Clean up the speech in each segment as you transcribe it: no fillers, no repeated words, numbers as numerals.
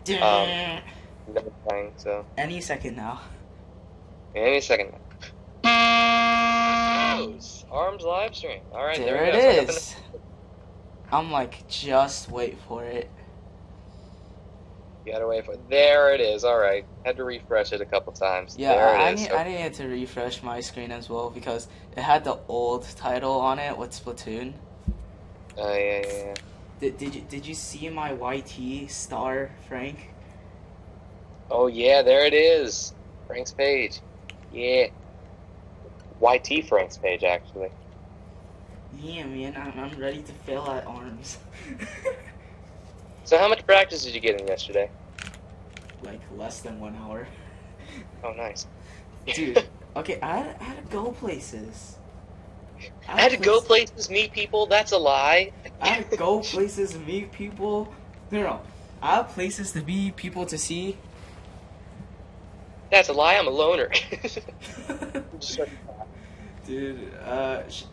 Any Never playing, so second now. any second. Arms live stream. All right, there we There it go. So I got the. is. I'm like, just wait for it. You gotta wait for. There it is. All right. Had to refresh it a couple times. Yeah, There it I is. need So, I needed to refresh my screen as well because it had the old title on it with Splatoon. yeah, yeah, yeah. Did you see my YT star, Frank? Oh yeah, there it is. Frank's page. Yeah. YT Frank's page actually. Yeah, man, I'm ready to fail at arms. So how much practice did you get in yesterday? Like less than 1 hour. Oh, nice. Dude, okay, I had to go places. I had to go places, meet people. That's a lie. I had to go places, meet people. No. I have places to be, people to see. That's a lie. I'm a loner. Dude,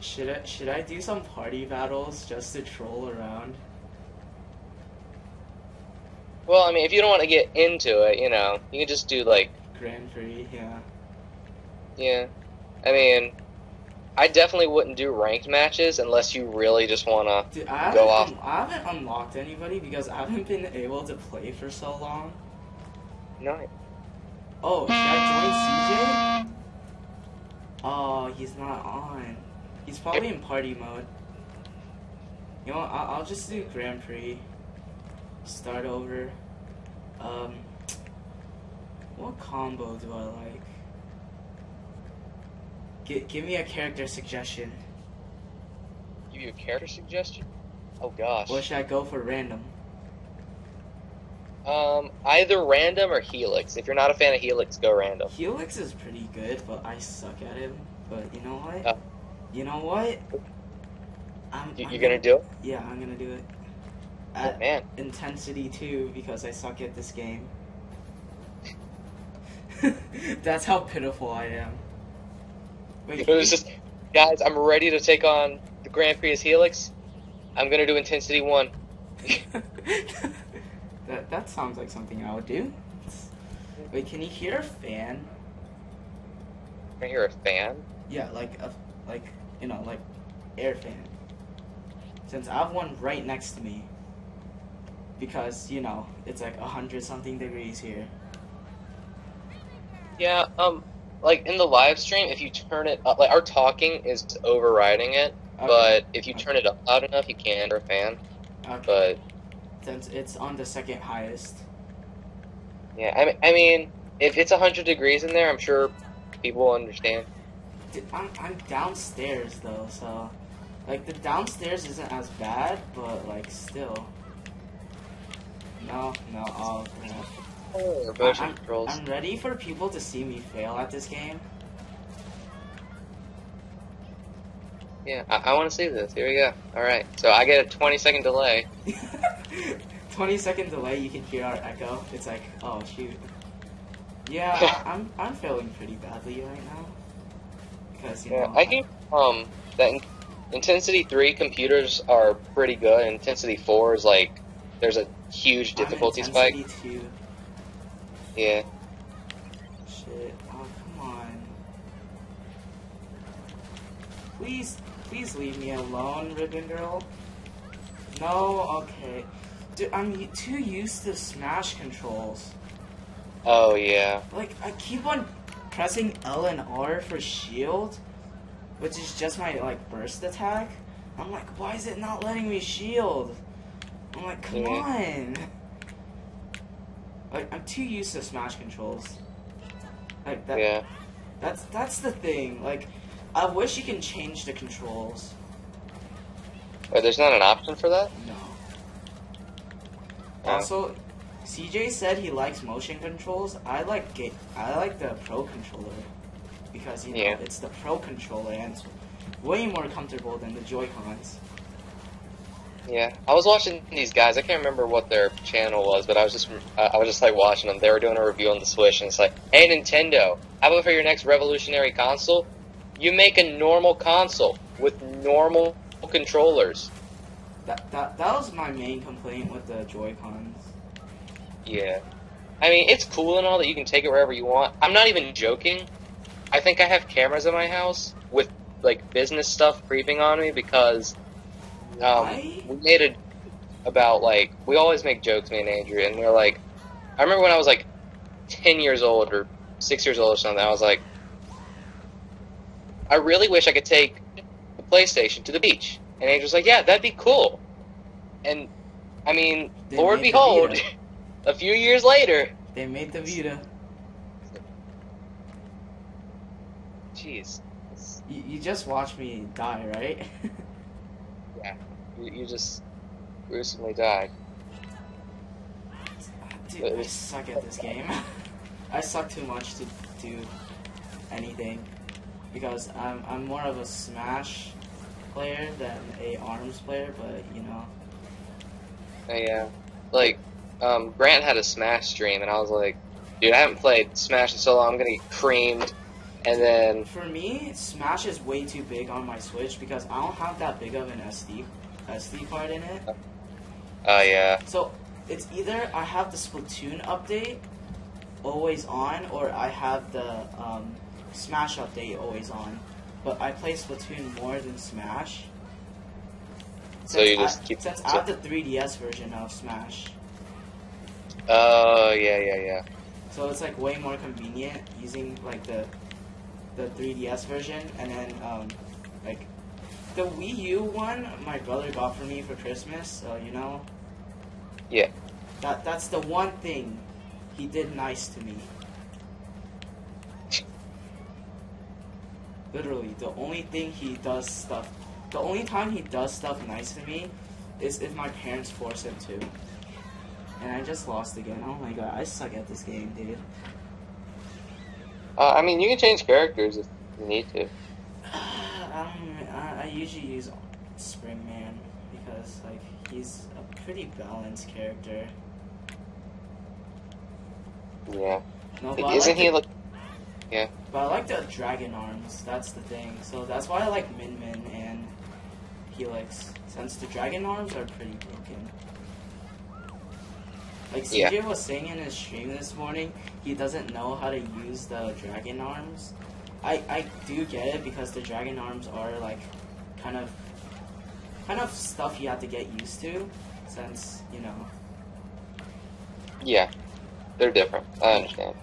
should I do some party battles just to troll around? Well, I mean, if you don't want to get into it, you can just do like, Grand Prix, yeah. yeah. I mean, I definitely wouldn't do ranked matches unless you really just want Dude, to go off. I haven't unlocked anybody because I haven't been able to play for so long. No. Oh, should I join CJ? Oh, he's not on. He's probably in party mode. You know what, I'll just do Grand Prix. Start over. What combo do I like? Give me a character suggestion. Give you a character suggestion? Oh gosh. Or should I go for random? Either random or Helix. If you're not a fan of Helix, go random. Helix is pretty good, but I suck at him. But you know what? Uh, You know what? you're gonna do it? Yeah, I'm gonna do it. Oh At man. intensity 2 because I suck at this game. That's how pitiful I am. Wait, It was just, guys, I'm ready to take on the Grand Prix as Helix. I'm gonna do Intensity 1. that sounds like something I would do. Wait, can you hear a fan? I hear a fan. Yeah, like air fan. Since I have one right next to me. Because, it's like 100 something degrees here. Yeah, like in the live stream, if you turn it up, like our talking is overriding it, Okay. but if you turn it up loud enough, you can hear a fan. Okay. But Since it's on the second highest. yeah, I mean, if it's 100 degrees in there, I'm sure people will understand. Dude, I'm downstairs though, so like the downstairs isn't as bad, but like still. No, oh crap. Oh, motion I'm, controls. I'm ready for people to see me fail at this game. Yeah, I want to see this. Here we go. All right, so I get a 20-second delay. 20-second delay, you can hear our echo. It's like, oh shoot. Yeah, I'm failing pretty badly right now. Because Yeah, I think that Intensity 3 computers are pretty good. Intensity 4 is like there's a huge difficulty I'm spike. Intensity 2. Yeah. Shit. Oh, come on. Please leave me alone, Ribbon Girl. No, okay. Dude, I'm too used to Smash controls. Oh yeah. Like, I keep on pressing L and R for shield, which is just my, like, burst attack. I'm like, why is it not letting me shield? I'm like, come on. Like, I'm too used to Smash controls. Like, that. Yeah. That's the thing. Like, I wish you can change the controls. Oh, there's not an option for that? No. Oh. Also, CJ said he likes motion controls. I like the Pro controller because it's the Pro controller and it's way more comfortable than the Joy-Cons. Yeah, I was watching these guys. I can't remember what their channel was, but I was just like watching them. They were doing a review on the Switch, and it's like, hey Nintendo, how about for your next revolutionary console, you make a normal console with normal controllers. That was my main complaint with the Joy-Cons. Yeah. I mean, it's cool and all that you can take it wherever you want. I'm not even joking. I think I have cameras in my house with, like, business stuff creeping on me because, Why? we made it about, like, we always make jokes, me and Andrew, and we're like, I remember when I was, like, 10 years old or 6 years old or something, I was like, I really wish I could take the PlayStation to the beach. And Andrew's like, yeah, that'd be cool. And, I mean, They Lord made the behold, Vita. a few years later, They made the Vita. jeez, it's- You just watched me die, right? yeah, you just gruesomely died. Dude, I suck at this game. I suck too much to do anything because I'm more of a Smash player than a ARMS player, but you know. Yeah, like, Grant had a Smash stream, and I was like, dude, I haven't played Smash in so long, I'm gonna get creamed. And then, For me, Smash is way too big on my Switch because I don't have that big of an SD card in it. yeah, So it's either I have the Splatoon update always on, or I have the Smash update always on. But I play Splatoon more than Smash. so you just keep... Since I have the 3DS version of Smash. Oh, yeah. So it's like way more convenient using like the 3DS version, and then like the Wii U one my brother got for me for Christmas, so you know. Yeah. That's the one thing he did nice to me. Literally, the only thing he does stuff, the only time he does stuff nice to me is if my parents force him to. And I just lost again. Oh my god, I suck at this game, dude. I mean, you can change characters if you need to. I usually use Springman because like he's a pretty balanced character. Yeah. No, but Isn't he like... Yeah. But I like the dragon arms. That's the thing. So that's why I like Min Min and Helix, since the dragon arms are pretty broken. Like CJ was saying in his stream this morning, he doesn't know how to use the dragon arms. I do get it because the dragon arms are like kind of stuff you have to get used to, since you know. Yeah. They're different. I understand.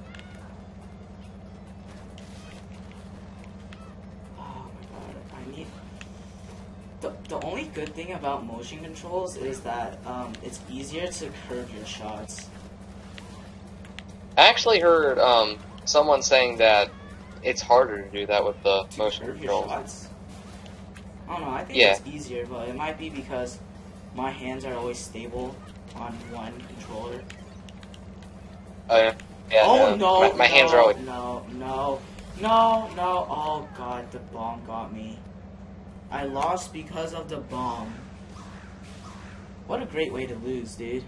Oh my god, I need. The only good thing about motion controls is that it's easier to curve your shots. I actually heard someone saying that it's harder to do that with the motion Curve your controls. shots? I don't know, I think Yeah. it's easier, but it might be because my hands are always stable on one controller. Yeah. Oh no! My hands are always... No! Oh god, the bomb got me. I lost because of the bomb. What a great way to lose, dude.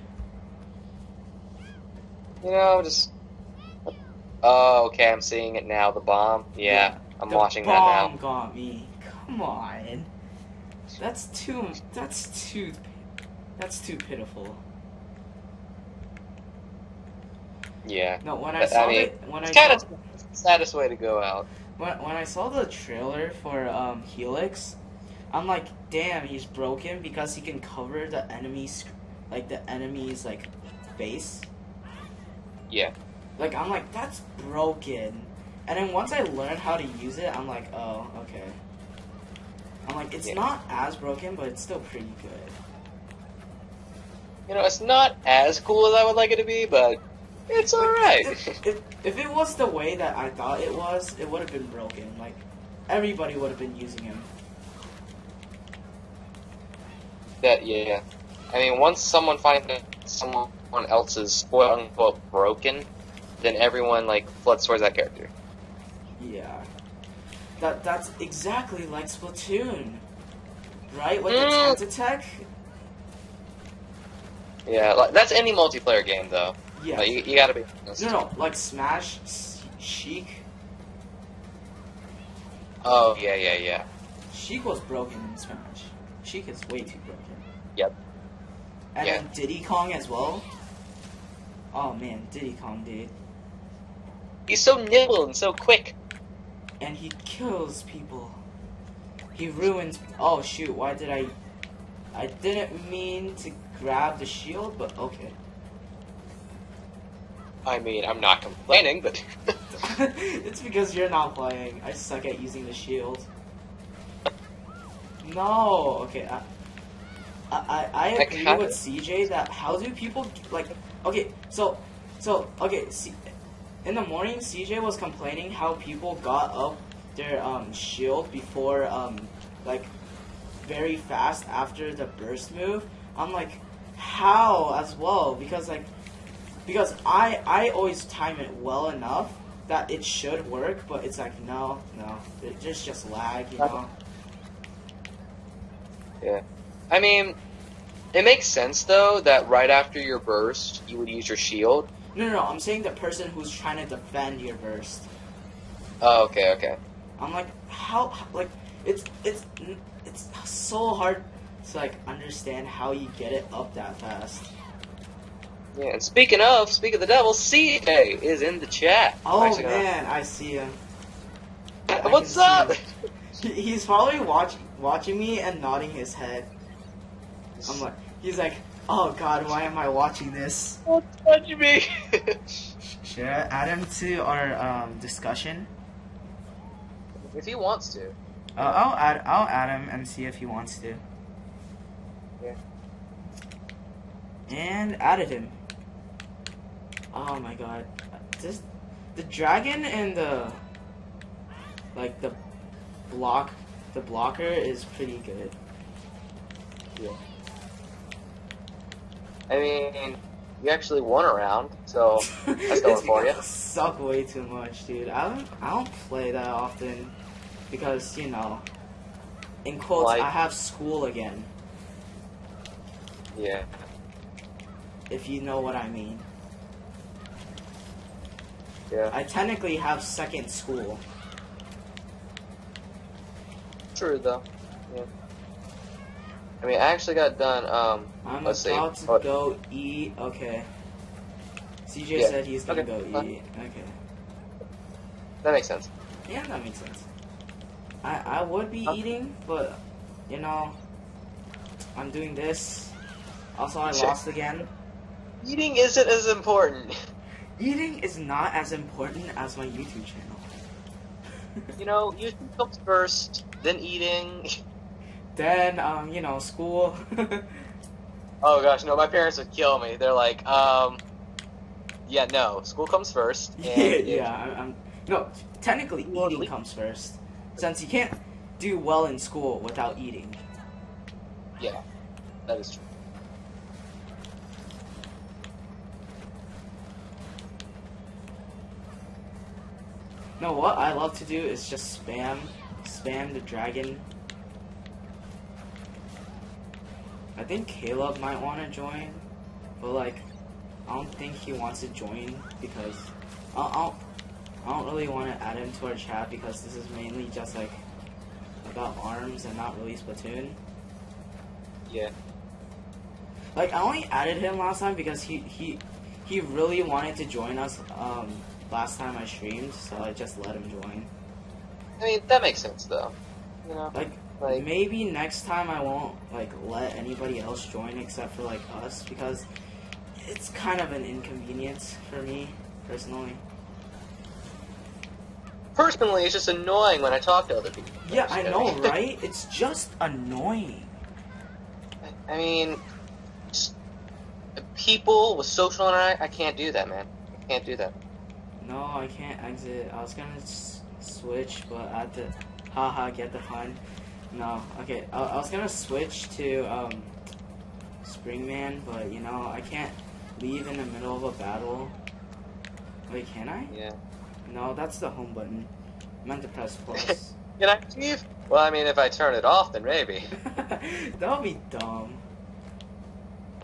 You know, just... Oh, okay, I'm seeing it now. The bomb. Yeah, I'm watching that now. The bomb got me. Come on. That's too pitiful. Yeah. No, when I saw it's kind of the saddest way to go out. when I saw the trailer for Helix, I'm like, damn, he's broken because he can cover the enemy's like face. Yeah. Like I'm like, that's broken. And then once I learned how to use it, I'm like, oh, okay. I'm like, it's not as broken, but it's still pretty good. You know, it's not as cool as I would like it to be, but it's alright. If it was the way that I thought it was, it would have been broken. Like, everybody would have been using him. Yeah. I mean, once someone finds that someone else's quote-unquote broken, then everyone, like, floods towards that character. Yeah. That's exactly like Splatoon. Right? With the Tentatek? Yeah, like, that's any multiplayer game, though. Yeah. Like, you gotta be honest. No, like Smash, Sheik. Oh, yeah. Sheik was broken in Smash. Sheik is way too broken. Yep. And then Diddy Kong as well. Oh man, Diddy Kong, dude. He's so nimble and so quick. And he kills people. He ruins. Oh shoot! Why did I? I didn't mean to grab the shield, but okay. I mean, I'm not complaining, but It's because you're not playing. I suck at using the shield. No. Okay. I agree with CJ that how do people like? Okay. So okay. See, in the morning, CJ was complaining how people got up their shield before like very fast after the burst move. I'm like, how as well? Because I always time it well enough that it should work, but it's like no, there's just lag, you know. Yeah. I mean, it makes sense though that right after your burst, you would use your shield. No, I'm saying the person who's trying to defend your burst. Oh, okay. I'm like, how, like, it's so hard to, like, understand how you get it up that fast. Yeah, and speaking of the devil, CJ is in the chat. Oh, man, I see him. What's up? He's probably watching me and nodding his head. I'm like, he's like, oh god, why am I watching this? Don't touch me. Should I add him to our discussion? If he wants to. I'll add him and see if he wants to. Yeah. And added him. Oh my god, the dragon and the blocker is pretty good. Yeah. I mean, you actually won a round, so that's going for you. Suck way too much, dude. I don't play that often because, you know, in quotes, like, I have school again. Yeah. If you know what I mean. Yeah. I technically have second school. True though. Yeah. I mean, I actually got done. I'm let's about see. to go eat. Okay. CJ said he's gonna go eat. Okay. That makes sense. Yeah, that makes sense. I would be eating, but you know, I'm doing this. Also, I lost again. Eating isn't as important. Eating is not as important as my YouTube channel. You know, YouTube comes first, then eating. Then, you know, school. Oh gosh, no, my parents would kill me. They're like, yeah, no, school comes first. And I'm no, technically eating comes first. Since you can't do well in school without eating. Yeah, that is true. No, what I love to do is just spam the dragon. I think Caleb might want to join, but like, I don't think he wants to join because I don't really want to add him to our chat because this is mainly just like about ARMS and not really Splatoon. Yeah. Like, I only added him last time because he really wanted to join us last time I streamed, so I just let him join. I mean, that makes sense though. You know, like maybe next time I won't like let anybody else join except for like us because it's kind of an inconvenience for me personally. Personally, it's just annoying when I talk to other people. Yeah, I know, right? It's just annoying. I mean, people with social internet, I can't do that, man. I can't do that. No, I can't exit. I was gonna switch, but I had to. Haha, get the fun. No, okay. I was gonna switch to Springman, but you know I can't leave in the middle of a battle. Wait, can I? Yeah. No, that's the home button. I meant to press plus. Can I leave? Well, I mean, if I turn it off, then maybe. That would be dumb.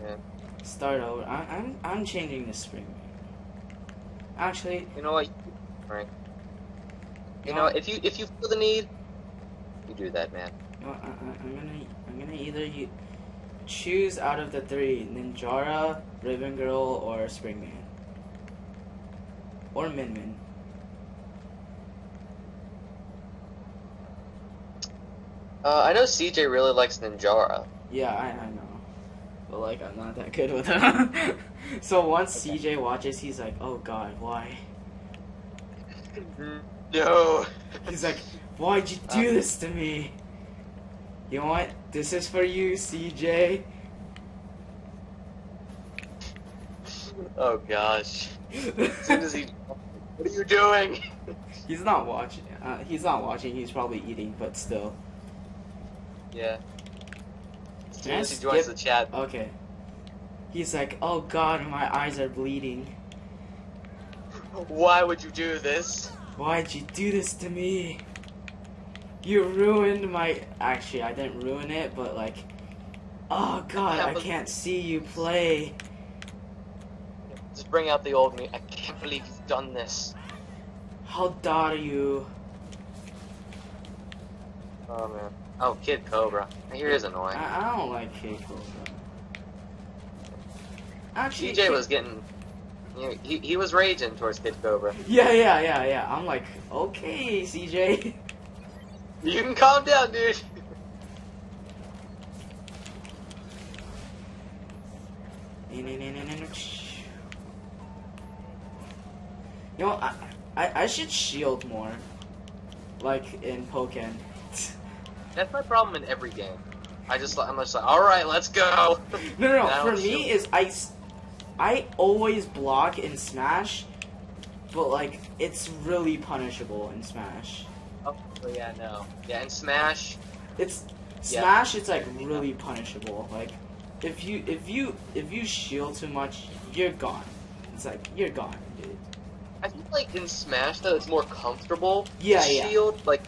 Yeah. Start over. I'm changing the Springman. Actually, you know what? Right. You know, if you feel the need, you do that, man. You know, I'm gonna either choose out of the three: Ninjara, Ribbon Girl, or Springman. or Min Min. I know CJ really likes Ninjara. Yeah, I know. But like, I'm not that good with him. So once Okay. CJ watches, he's like, "Oh God, why?" No. He's like, "Why'd you do this to me?" You know what? This is for you, CJ. Oh gosh. As soon as he, what are you doing? He's not watching. He's not watching. He's probably eating, but still. Yeah. As soon Can I as he joins skip? the chat. Okay. He's like, "Oh God, my eyes are bleeding. Why would you do this? Why'd you do this to me? You ruined my." Actually, I didn't ruin it, but like, oh God, I can't see you play. Just bring out the old me. I can't believe he's done this. How dare you? Oh man. Oh, Kid Cobra. He is annoying. I don't like Kid Cobra. Actually, CJ was getting. You know, he was raging towards Kid Cobra. Yeah. I'm like, okay, CJ. You can calm down, dude. You know, I should shield more, like in Pokken. That's my problem in every game. I'm just like, all right, let's go. No. For me, is I always block in Smash, but like it's really punishable in Smash. Oh yeah, no. Yeah, in Smash. It's Yeah. Smash. It's like really punishable. Like if you shield too much, you're gone. It's like you're gone, dude. I feel like in Smash though, it's more comfortable Yeah. to shield. Like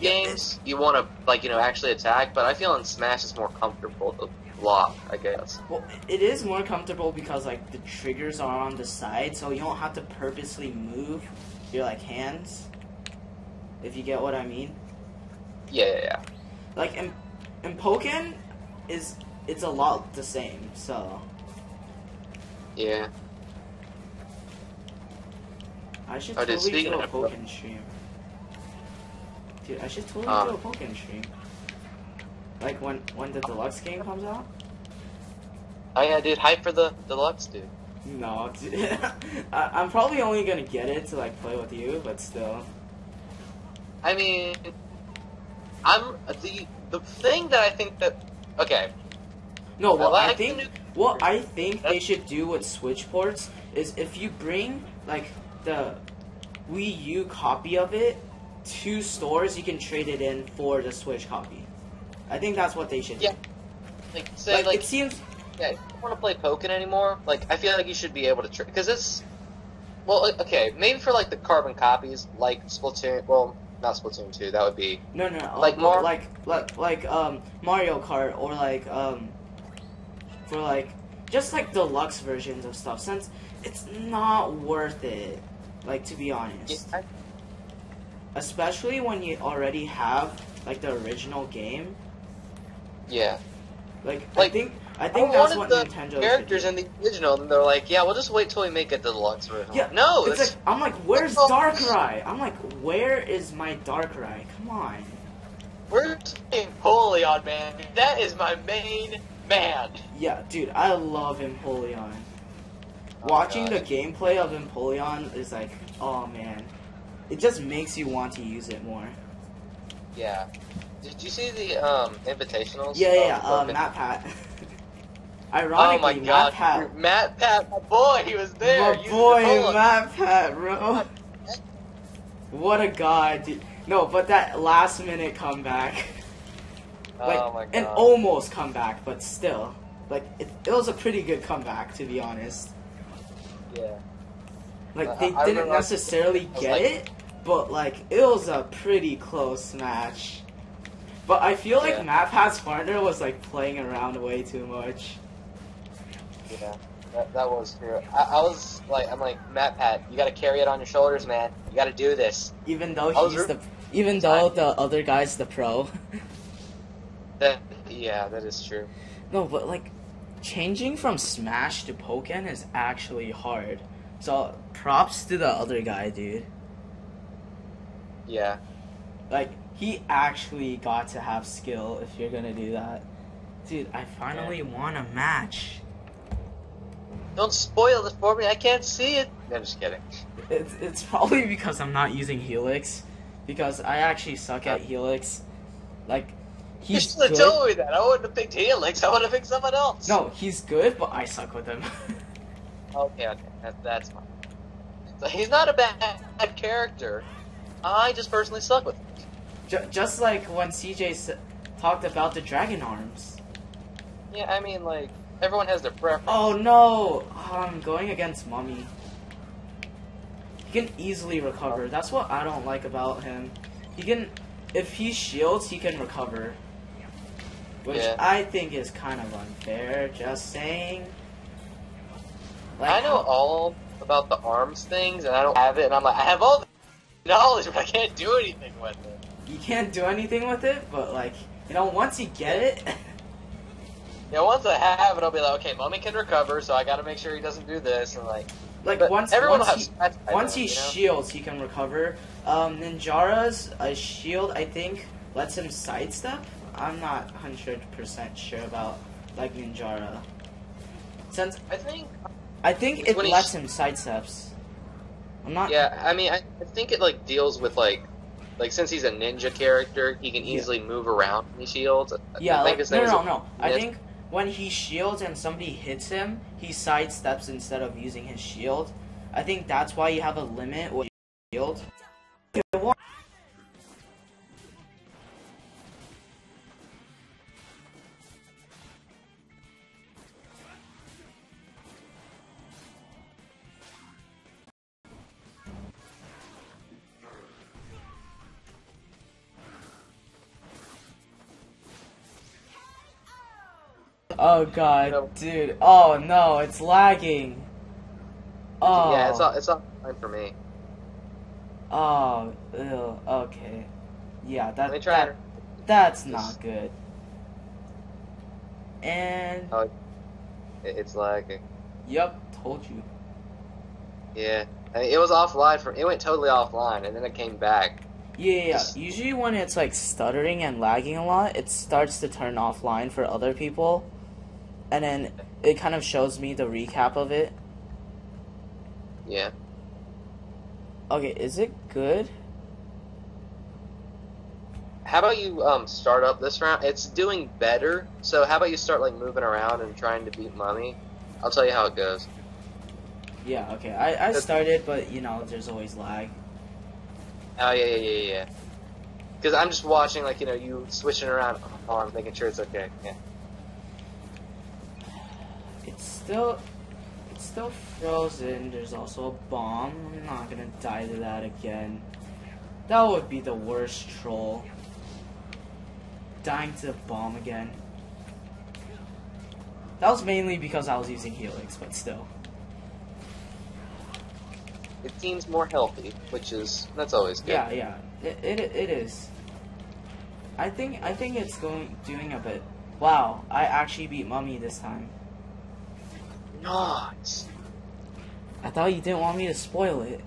games, you want to like actually attack, but I feel in Smash it's more comfortable to block. I guess. Well, it is more comfortable because like the triggers are on the side, so you don't have to purposely move your like hands. If you get what I mean. Yeah. Like in Pokken, it's a lot the same. So Yeah. I should Oh, dude, totally speaking do a of- Pokken stream. Dude, I should totally do a Pokken stream. Like when the deluxe game comes out. Oh yeah, dude, hype for the deluxe, dude. No, dude. I'm probably only gonna get it to like play with you, but still. I mean, I'm the thing that I think that okay. No, what like I think the new- what I think they should do with Switch ports is if you bring like the Wii U copy of it to stores, you can trade it in for the Switch copy. I think that's what they should do. Yeah. Like say like it seems. yeah, if you don't want to play Pokken anymore, like I feel like you should be able to because it's well okay maybe for like the carbon copies like Splatoon. Well, not Splatoon 2. That would be No, like more like Mario Kart or like for like just like deluxe versions of stuff, since it's not worth it, like, to be honest. Yeah, Especially when you already have like the original game. yeah. Like Like, I think that's what the Nintendo characters should in the original, and they're like, yeah, we'll just wait till we make a deluxe version. Yeah, No, it's that's like I'm like, where's that's all- Darkrai? I'm like, where is my Darkrai? Come on. we're saying Polion, man. That is my main man. Yeah, dude, I love Empoleon. Oh, Watching the gosh. gameplay of Empoleon is like, oh man, it just makes you want to use it more. Yeah. Did you see the invitationals? Yeah, Pokken? Matt Pat. Oh Ironically, my Matt god, Pat, Matt Pat, my boy, he was there. my using boy the Polion. Matt Pat, bro. What a guy, dude. No, but that last minute comeback, like, Oh my god. an almost comeback, but still, like, it was a pretty good comeback, to be honest. Yeah. Like, they I didn't remember necessarily I was get like- it, but like, it was a pretty close match. But I feel like Yeah. Matt Pat's partner was like playing around way too much. Yeah, that was true. I was like, I'm like, Matt Pat, you gotta carry it on your shoulders, man. You gotta do this. Even though I was he's root- even though the other guy's the pro. Yeah, that is true. No, but like, changing from Smash to Pokken is actually hard. So props to the other guy, dude. Yeah. Like, he actually got to have skill if you're gonna do that. Dude, I finally won a match. Don't spoil it for me. I can't see it. No, I'm just kidding. It's probably because I'm not using Helix. Because I actually suck at Helix. Like, You he's should have good. told me that. I wouldn't have picked Helix. I would have picked someone else. No, he's good, but I suck with him. Okay. That's fine. So he's not a bad character. I just personally suck with him. Just like when CJ talked about the dragon arms. Yeah, I mean, like, everyone has their preference. Oh no! I'm going against Mummy. He can easily recover. That's what I don't like about him. He can, if he shields, he can recover. Which I think is kind of unfair, just saying. Like, I know all about the arms things, and I don't have it, and I'm like, I have all the knowledge, but I can't do anything with it. You can't do anything with it, but like, you know, once you get it... Yeah, once I have it, I'll be like, okay, Mummy can recover, so I gotta make sure he doesn't do this, and like... once he shields, he can recover. Ninjara's shield, I think, lets him sidestep. I'm not 100% sure about, like, Ninjara. Since I think it lets him sidesteps. I'm not... Yeah, I mean, I think it, like, deals with, like, since he's a ninja character, he can easily move around when he shields. Yeah, like, no. I think when he shields and somebody hits him, he sidesteps instead of using his shield. I think that's why you have a limit with shield. Oh god, dude. Oh no, it's lagging. Oh. Yeah, it's all fine for me. Oh, ew, okay. Yeah, that's not good. And... Oh, it's lagging. Yep, told you. Yeah, I mean, it was offline it went totally offline, and then it came back. Yeah. Usually when it's like stuttering and lagging a lot, it starts to turn offline for other people. And then it kind of shows me the recap of it. Yeah. Okay, is it good? How about you start up this round? It's doing better, so how about you start like moving around and trying to beat Mummy? I'll tell you how it goes. Yeah, okay. I started, but you know, there's always lag. Oh, yeah. Because I'm just watching, like, you know, you switching around arms, making sure it's okay. Yeah. It's still frozen. There's also a bomb. I'm not gonna die to that again. That would be the worst troll. Dying to the bomb again. That was mainly because I was using Helix, but still. It seems more healthy, that's always good. Yeah. It is. I think it's doing a bit. Wow, I actually beat Mummy this time. Nice. I thought you didn't want me to spoil it.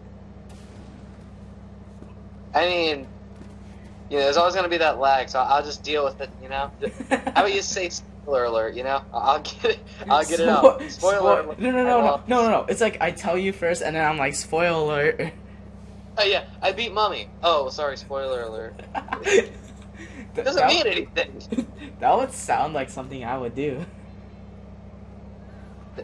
I mean, you know, there's always gonna be that lag, so I'll just deal with it. You know. How about you say spoiler alert? You know, I'll get it. I'll get it out. Spoiler alert. No. It's like I tell you first, and then I'm like, spoiler alert. Oh yeah, I beat Mummy. Oh, sorry, spoiler alert. Doesn't mean anything. That would sound like something I would do.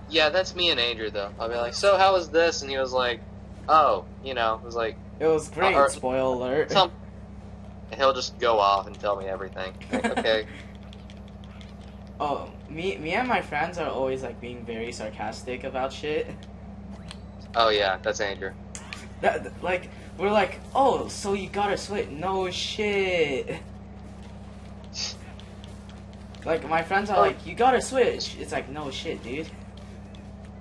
Yeah, that's me and Andrew though. I'll be like, so how was this? And he was like, oh, you know, it was like, it was great. Spoiler alert. And he'll just go off and tell me everything. Like, okay. Oh, me and my friends are always like being very sarcastic about shit. Oh yeah, that's Andrew. Like we're like, oh, so you got a Switch? No shit. Like my friends are like, you got a Switch? It's like, no shit, dude.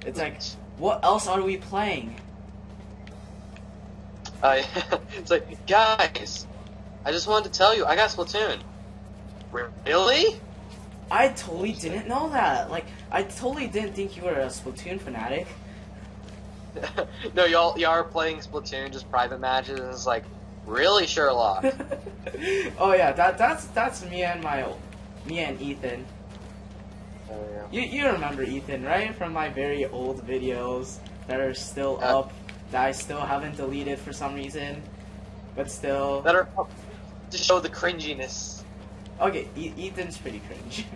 It's like, what else are we playing? It's like, guys, I just wanted to tell you, I got Splatoon. Really? I totally didn't know that. Like, I totally didn't think you were a Splatoon fanatic. No, y'all are playing Splatoon, just private matches, and it's like, really, Sherlock? Oh yeah, that's me and Ethan. Oh, yeah. You remember Ethan, right? From my very old videos that are still up, that I still haven't deleted for some reason, but still. That are to show the cringiness. Okay, Ethan's pretty cringe.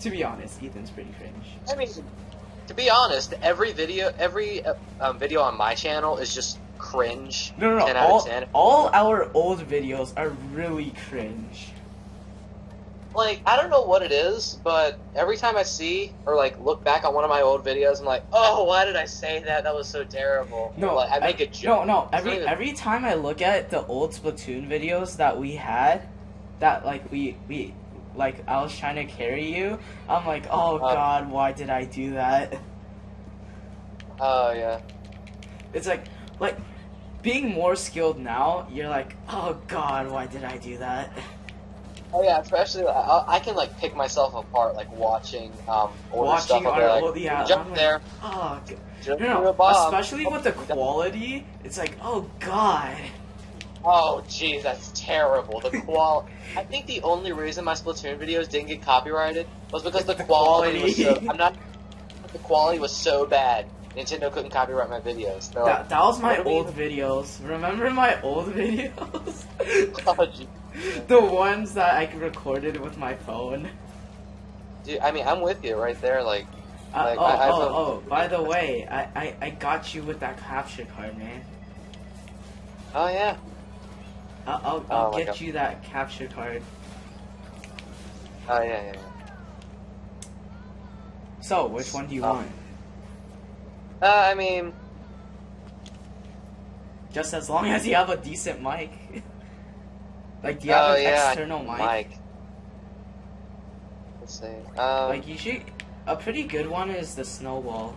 To be honest, Ethan's pretty cringe. I mean, to be honest, every video on my channel is just cringe. No. 10 out of 10. All our old videos are really cringe. Like, I don't know what it is, but every time I see or like look back on one of my old videos, I'm like, oh, why did I say that? That was so terrible. No, like, I make a joke. No. Every time I look at the old Splatoon videos that we had, that like we like I was trying to carry you, I'm like, oh god, why did I do that? Oh yeah. It's like being more skilled now, you're like, oh god, why did I do that? Oh yeah, especially I can like pick myself apart like watching older stuff. Jump I'm there. Like, oh, jump no, bomb. especially with the quality, it's like, oh god. Oh jeez, that's terrible. The quality. I think the only reason my Splatoon videos didn't get copyrighted was because the quality was so. The quality was so bad. Nintendo couldn't copyright my videos. That was my old videos. Remember my old videos? Oh, geez. The ones that I recorded with my phone. Dude, I mean, I'm with you right there. Like, by the way, I got you with that capture card, man. Oh yeah. I'll get you that capture card. Oh yeah. So, which one do you want? I mean, just as long as you have a decent mic. Like, do you have an external mic? Let's see. Like, a pretty good one is the Snowball.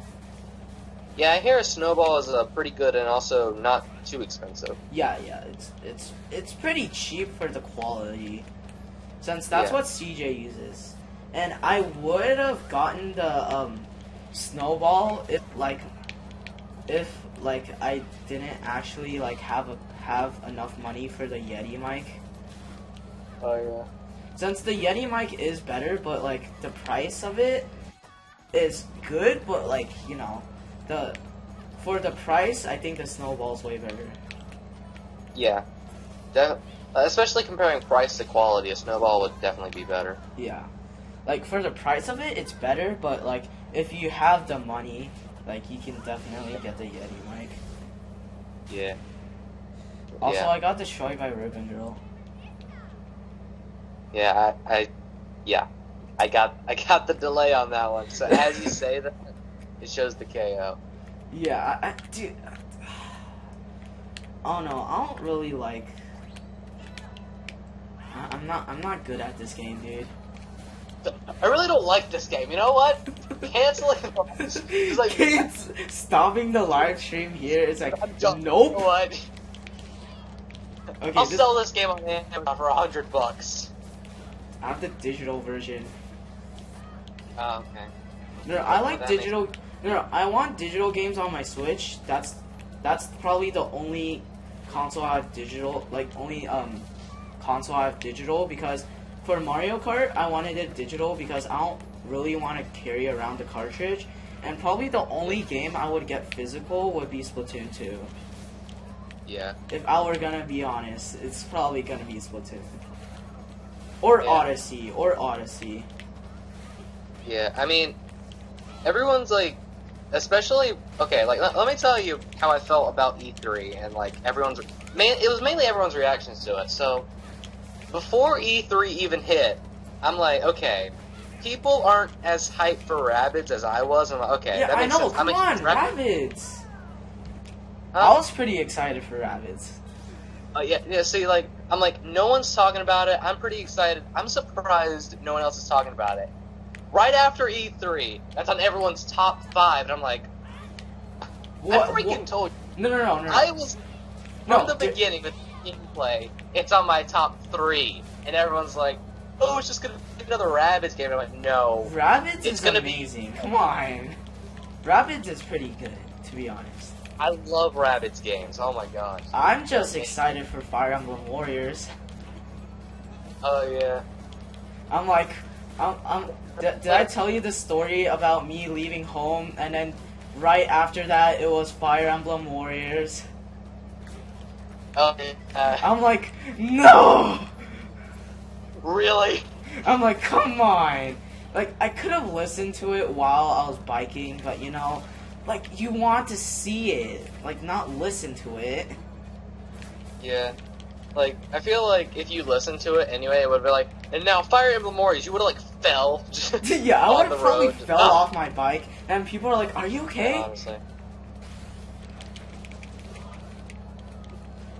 Yeah, I hear a Snowball is pretty good and also not too expensive. Yeah, it's pretty cheap for the quality, since that's what CJ uses. And I would have gotten the Snowball if I didn't actually like have enough money for the Yeti mic. Oh yeah. Since the Yeti mic is better, but like the price of it is good, but like, you know, for the price, I think the Snowball's way better. Yeah. Especially comparing price to quality, a Snowball would definitely be better. Yeah. Like, for the price of it, it's better, but like, if you have the money, like, you can definitely get the Yeti mic. Yeah. Also, I got destroyed by Ribbon Girl. Yeah, I got the delay on that one. So as you say that, it shows the KO. Yeah, dude. Oh no, I don't really like. I'm not good at this game, dude. I really don't like this game. You know what? Canceling. It's like stopping the live stream here. It's like nope. You know what? Okay, I'll sell this game on Amazon for $100. I have the digital version. Oh, okay. No, I like digital. No, I want digital games on my Switch. That's probably the only console I have digital. Like only console I have digital, because for Mario Kart I wanted it digital because I don't really want to carry around the cartridge. And probably the only game I would get physical would be Splatoon 2. Yeah. If I were gonna be honest, it's probably gonna be Splatoon. Or Odyssey. Yeah, I mean, everyone's like, especially, okay, like, let me tell you how I felt about E3, and like, it was mainly everyone's reactions to it. So, before E3 even hit, I'm like, okay, people aren't as hyped for Rabbids as I was. I'm like, okay, yeah, that makes sense. Come on, Rabbids. I was pretty excited for Rabbids. Yeah, see, like, I'm like, no one's talking about it. I'm pretty excited. I'm surprised no one else is talking about it. Right after E3, that's on everyone's top 5, and I'm like, I freaking told you. No. I was, from the beginning, with gameplay, it's on my top 3, and everyone's like, oh, it's just gonna be another Rabbids game. I'm like, no. Rabbids is amazing. Come on. Rabbids is pretty good, to be honest. I love Rabbids games. Oh my gosh. I'm just excited for Fire Emblem Warriors. Oh yeah. I'm like, did I tell you the story about me leaving home and then right after that it was Fire Emblem Warriors? Oh, I'm like, no! really? I'm like, come on! Like, I could have listened to it while I was biking, but you know, like, you want to see it, like, not listen to it. Yeah. Like, I feel like if you listened to it anyway, it would be like, and now Fire Emblem Warriors, you would have, like, fell. Yeah, I would have probably road. fell off my bike, and people are like, are you okay? Yeah, honestly.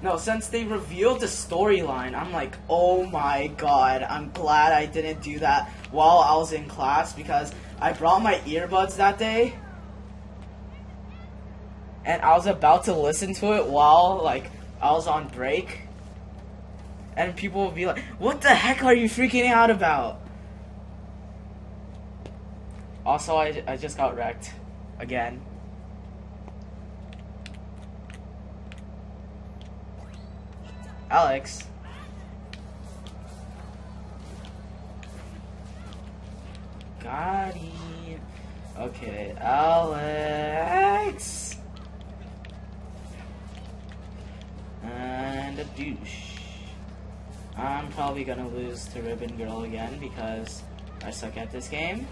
No, since they revealed the storyline, I'm like, oh my god, I'm glad I didn't do that while I was in class, because I brought my earbuds that day, and I was about to listen to it while, like, I was on break, and people would be like, what the heck are you freaking out about? Also, I just got wrecked. Again. Alex. Got him. Okay, Alex. And a douche. I'm probably gonna lose to Ribbon Girl again because I suck at this game.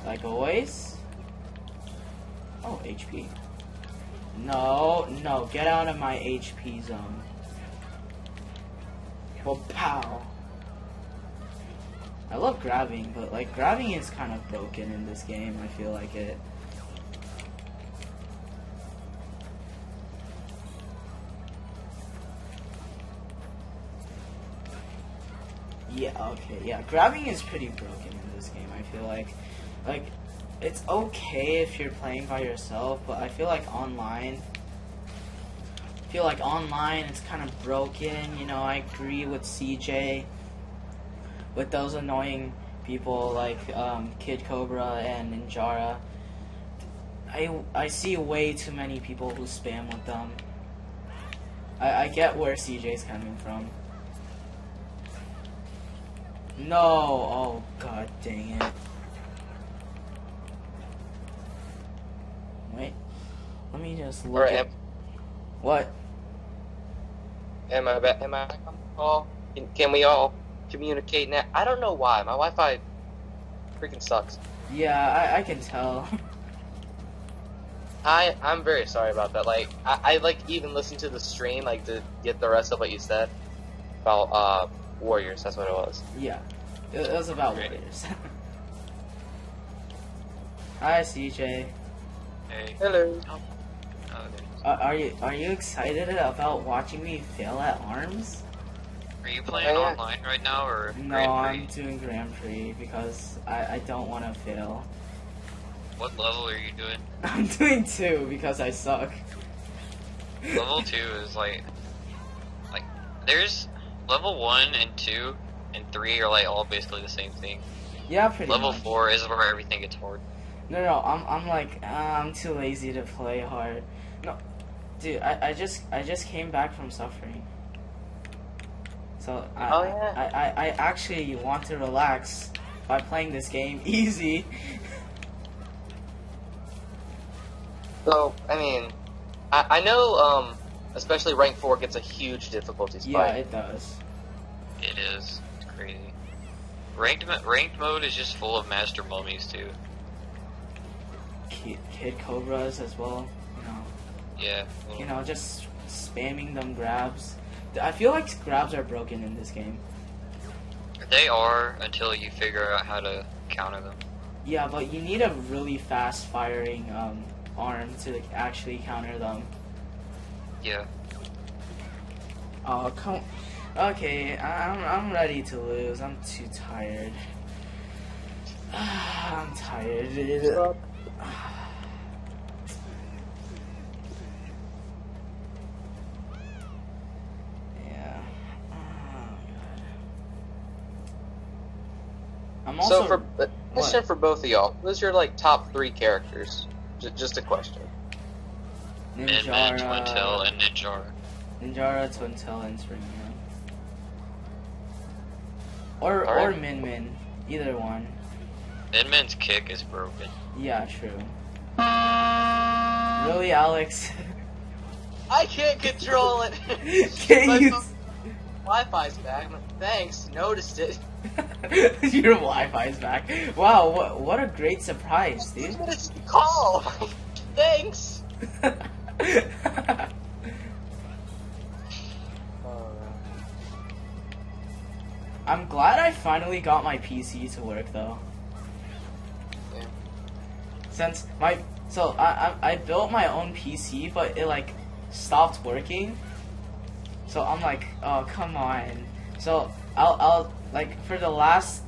Like always. Oh, HP. No, no, get out of my HP zone. Well, pow. I love grabbing, but like grabbing is kind of broken in this game. I feel like it. Yeah, okay, yeah. Grabbing is pretty broken in this game. I feel like it's okay if you're playing by yourself, but I feel like online. It's kind of broken, you know. I agree with CJ, with those annoying people like Kid Cobra and Ninjara. I see way too many people who spam with them. I get where CJ's coming from. No, oh god dang it. Wait, let me just look at... What? Am I on the call? Can we all communicate now? I don't know why. My Wi-Fi freaking sucks. Yeah, I can tell. I'm very sorry about that. Like, I like even listened to the stream, like, to get the rest of what you said about, Warriors. That's what it was. Yeah. It was about Warriors. Hi, CJ. Hey. Hello. Oh, Are you excited about watching me fail at ARMS? are you playing yeah. online right now or No, Grand I'm Prix? doing Grand Prix because I don't want to fail. What level are you doing? I'm doing 2 because I suck. Level 2 is like there's level 1 and 2 and 3 are like all basically the same thing. Yeah, pretty Level much. 4 is where everything gets hard. No, I'm like, I'm too lazy to play hard. No, dude, I just came back from suffering. So I actually want to relax by playing this game easy. So, I mean, I know, especially rank 4 gets a huge difficulty spike. Yeah, it does. It is. It's crazy. Ranked mode is just full of master mummies too. Kid Cobras as well, you know. Yeah. You know, just spamming them grabs. I feel like grabs are broken in this game. They are until you figure out how to counter them. Yeah, but you need a really fast firing arm to actually counter them. Yeah. Oh, come. Okay, I'm ready to lose. I'm too tired. I'm tired. Yeah. Oh, God. I'm also. So for question for both of y'all, who's your like top 3 characters? Just a question. Min Min, Twintail, and Ninjara. Ninjara, Twintail, and Spring. Or Min Min, either one. Min Min's kick is broken. Yeah, true. Really, Alex? I can't control it. Can't you? Wi-Fi's back. Thanks, noticed it. Your Wi-Fi's back. Wow, what a great surprise, dude. Call. Thanks. I'm glad I finally got my PC to work though. Yeah. Since I built my own PC, but it like stopped working. So I'm like, oh come on. So I'll like for the last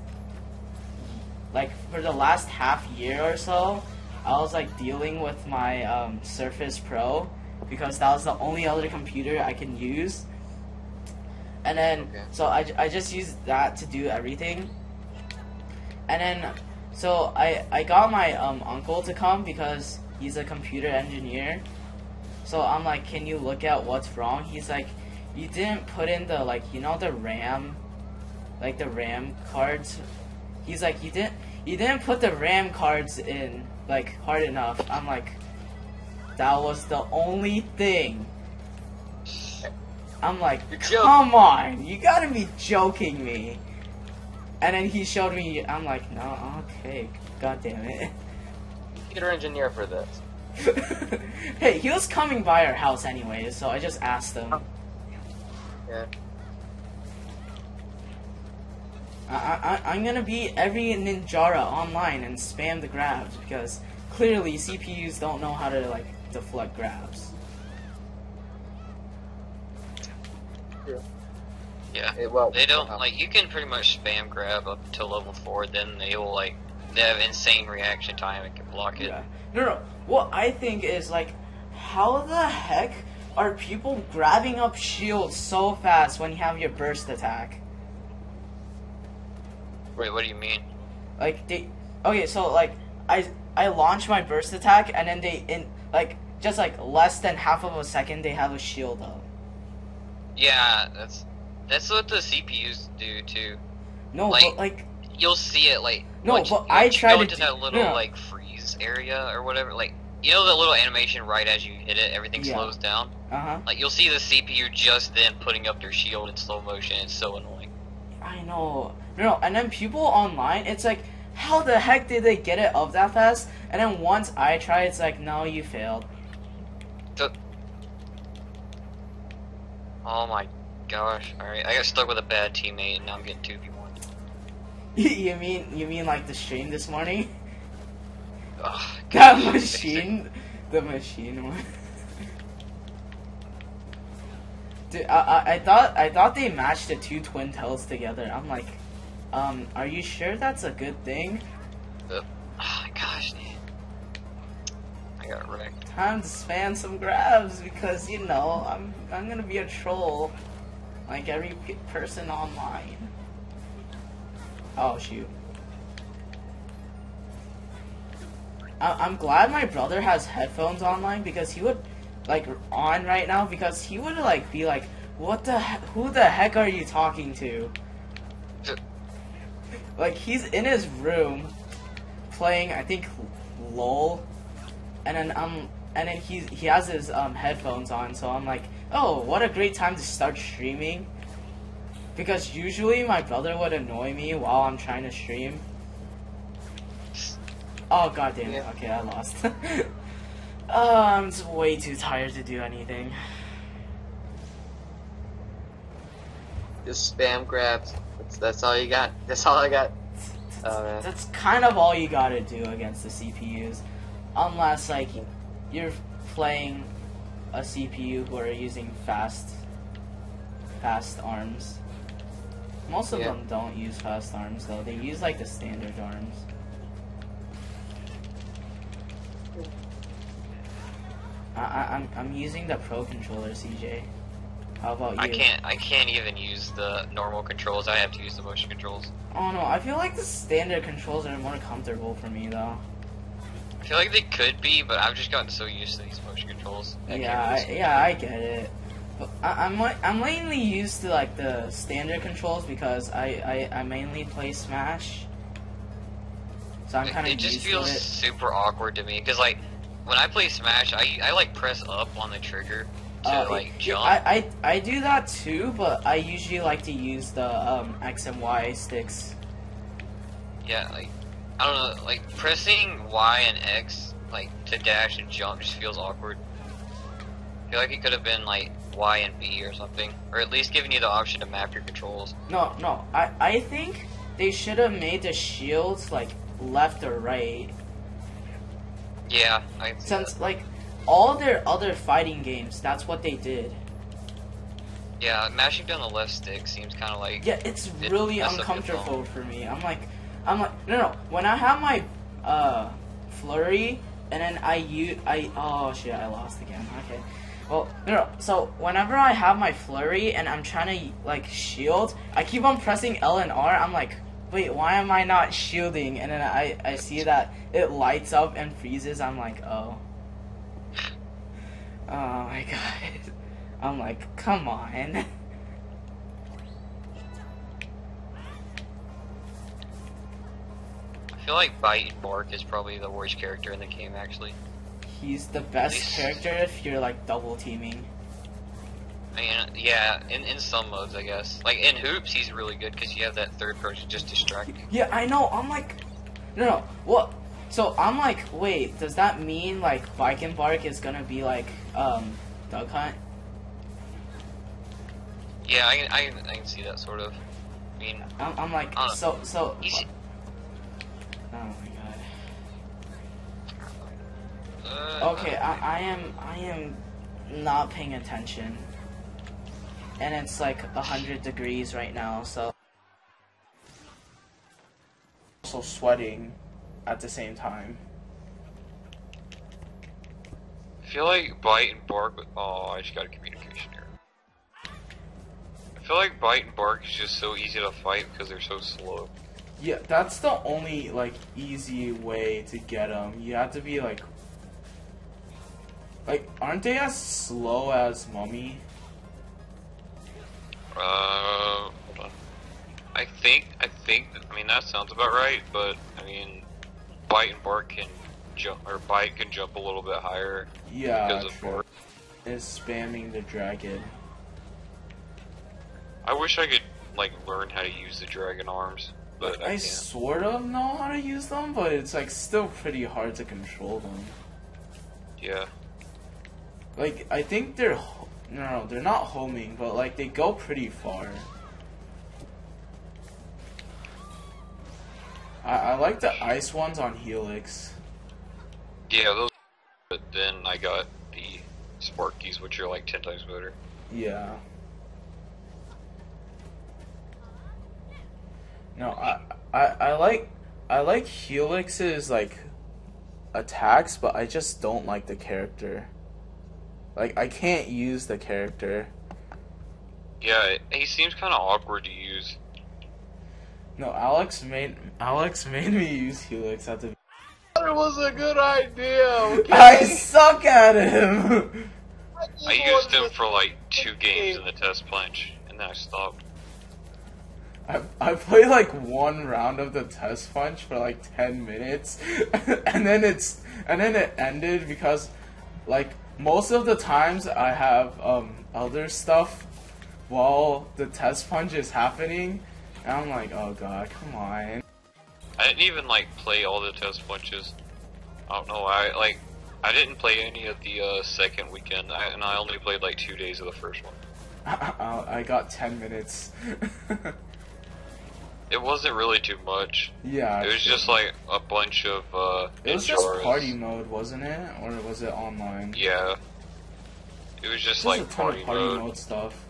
half year or so, I was like dealing with my Surface Pro because that was the only other computer I can use. And then, so I just used that to do everything. And then, so I got my uncle to come because he's a computer engineer. So I'm like, can you look at what's wrong? He's like, you didn't put in the the RAM, like the RAM cards. He's like, you didn't put the RAM cards in like hard enough. I'm like, that was the only thing. I'm like, come on, you gotta be joking me. And then he showed me, I'm like, no, okay, god damn it. Computer engineer for this. Hey, he was coming by our house anyways, so I just asked him. Yeah. I'm gonna beat every Ninjara online and spam the grabs because clearly CPUs don't know how to like deflect grabs. Yeah, well, they don't, like, you can pretty much spam grab up to level 4, then they will, like, they have insane reaction time and can block it. Yeah. No, what I think is, like, how the heck are people grabbing up shields so fast when you have your burst attack? Wait, what do you mean? Like, okay, so, like, I launch my burst attack, and then in just, like, less than half of a second, they have a shield up. Yeah, that's what the CPUs do too. No, like, but like you'll see it like I tried to go into that little like freeze area or whatever. Like you know the little animation right as you hit it, everything slows down. Like you'll see the CPU just then putting up their shield in slow motion. It's so annoying. I know. No, and then people online, it's like, how the heck did they get it up that fast? And then once I try, it's like, no, you failed. Oh my gosh! All right, I got stuck with a bad teammate, and now I'm getting 2v1. You mean like the stream this morning? Oh, that machine, the machine one. Dude, I thought they matched the two twin tails together. I'm like, are you sure that's a good thing? Oh my gosh, dude. I got wrecked. Time to spam some grabs because I'm gonna be a troll, like every person online. Oh shoot! I'm glad my brother has headphones online because he would on right now because he would be like, what the who the heck are you talking to? Like he's in his room playing I think LOL, and then he has his headphones on, so I'm like, oh, what a great time to start streaming. Because usually my brother would annoy me while I'm trying to stream. Oh god damn it, okay, I lost. I'm just way too tired to do anything. Just spam grabs. That's all you got. That's all I got. That's kind of all you gotta do against the CPUs. Unless, like, you're playing a CPU who are using fast arms. Most of them don't use fast arms, though. They use, like, the standard arms. I'm using the Pro controller, CJ. How about you? I can't even use the normal controls. I have to use the motion controls. Oh no, I feel like the standard controls are more comfortable for me though. I feel like they could be, but I've just gotten so used to these motion controls. I get it. But I'm mainly used to like the standard controls because I mainly play Smash. So I'm kind of used to it. It just feels super awkward to me because like when I play Smash, I like press up on the trigger to like jump. I do that too, but I usually like to use the X and Y sticks. Yeah, like I don't know, like pressing Y and X like to dash and jump just feels awkward. I feel like it could have been like Y and B or something, or at least giving you the option to map your controls. No, I think they should have made the shields like left or right. Yeah, I since like all their other fighting games, that's what they did. Yeah, mashing down the left stick seems kind of like it's really uncomfortable for me. I'm like no. When I have my flurry and then oh shit, I lost again. Okay. Well, no. So whenever I have my flurry and I'm trying to like shield, I keep on pressing L and R. I'm like, wait, why am I not shielding? And then I see that it lights up and freezes. I'm like, oh my god. I'm like, come on. I feel like Bite and Bark is probably the worst character in the game, actually. He's the best character if you're like double teaming. I mean, yeah, in some modes, I guess. Like in Hoops, he's really good because you have that third person just distracting. Yeah, I know. I'm like, no. What? So I'm like, wait, does that mean like Bike and Bark is gonna be like Duck Hunt? Yeah, I can see that sort of. I mean, I'm like, so. He's, oh my god. Okay, I am not paying attention, and it's like 100 degrees right now, so also sweating at the same time. I feel like Bite and Bark. Oh, I just got a communication error. I feel like Bite and Bark is just so easy to fight because they're so slow. Yeah, that's the only like easy way to get them. You have to be like, aren't they as slow as Mummy? Hold on. I think. I mean, that sounds about right. But I mean, Bite and Bark can jump, or Bite can jump a little bit higher. Yeah, because of Bark. Is spamming the dragon. I wish I could like learn how to use the dragon arms, but I sort of know how to use them, but it's like still pretty hard to control them. Yeah. Like I think they're they're not homing, but like they go pretty far. I like the ice ones on Helix. Yeah, those. But then I got the Sparkies, which are like 10 times better. Yeah. No, I like Helix's like attacks, but I just don't like the character. Like I can't use the character. Yeah, he seems kind of awkward to use. No, Alex made me use Helix at the. It was a good idea. Okay? I suck at him. I used him for like 2 games in the test punch, and then I stopped. I played like 1 round of the test punch for like 10 minutes, and then it ended because like most of the times I have other stuff while the test punch is happening, and I'm like, oh god, come on. I didn't even like play all the test punches. I don't know why. I didn't play any of the second weekend, and I only played like 2 days of the first one. I got 10 minutes. It wasn't really too much. Yeah. It was just like a bunch of it was just party mode, wasn't it? Or was it online? Yeah. It was just like a ton of party mode stuff.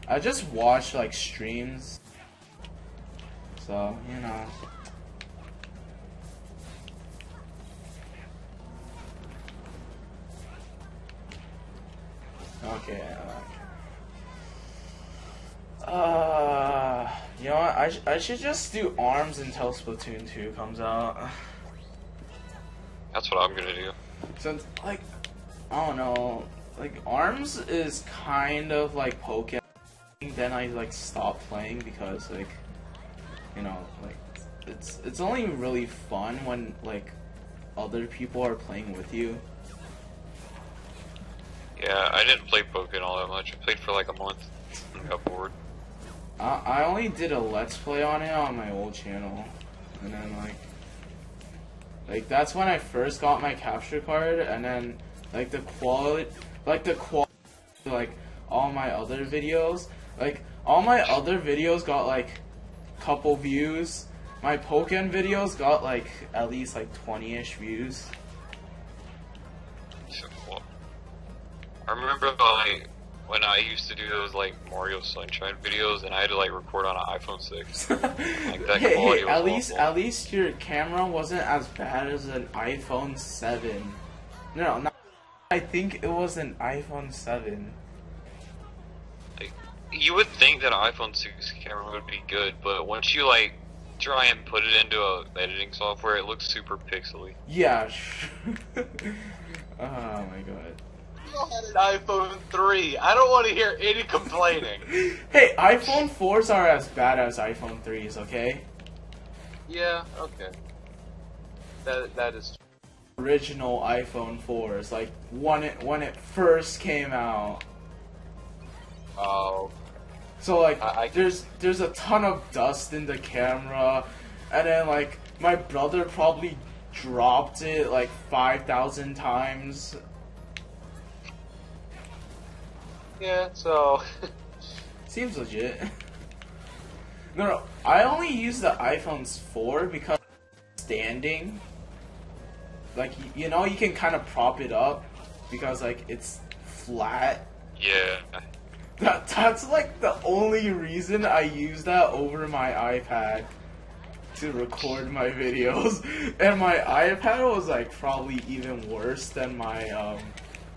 I just watched like streams. So, you know. Okay. You know what? I should just do arms until Splatoon 2 comes out. That's what I'm gonna do. Since, like, I don't know, like, ARMS is kind of like Pokemon. Then I, like, stopped playing because, like, you know, like, it's only really fun when, like, other people are playing with you. Yeah, I didn't play Pokemon all that much. I played for like a month and got bored. I only did a Let's Play on it on my old channel. And then, like, that's when I first got my capture card, and then, like, the quality, like, all my other videos, got, like, couple views. My Pokemon videos got, like, at least, like, 20-ish views. So cool. I remember like when I used to do those like Mario Sunshine videos, and I had to like record on an iPhone 6. Like that quality was awful. At least your camera wasn't as bad as an iPhone 7. No, not. I think it was an iPhone 7. Like, you would think that an iPhone 6 camera would be good, but once you like try and put it into a editing software, it looks super pixely. Yeah. Oh my god. I had an iPhone 3. I don't want to hear any complaining. Hey, iPhone 4s are as bad as iPhone 3s, okay? Yeah, okay. That is Original iPhone 4s, like when it first came out. Oh. So like, there's a ton of dust in the camera, and then like my brother probably dropped it like 5,000 times. Yeah, so Seems legit. No, I only use the iPhones 4 because standing. Like, you know, you can kind of prop it up because like it's flat. Yeah. That's like the only reason I use that over my iPad to record my videos. And my iPad was like probably even worse than my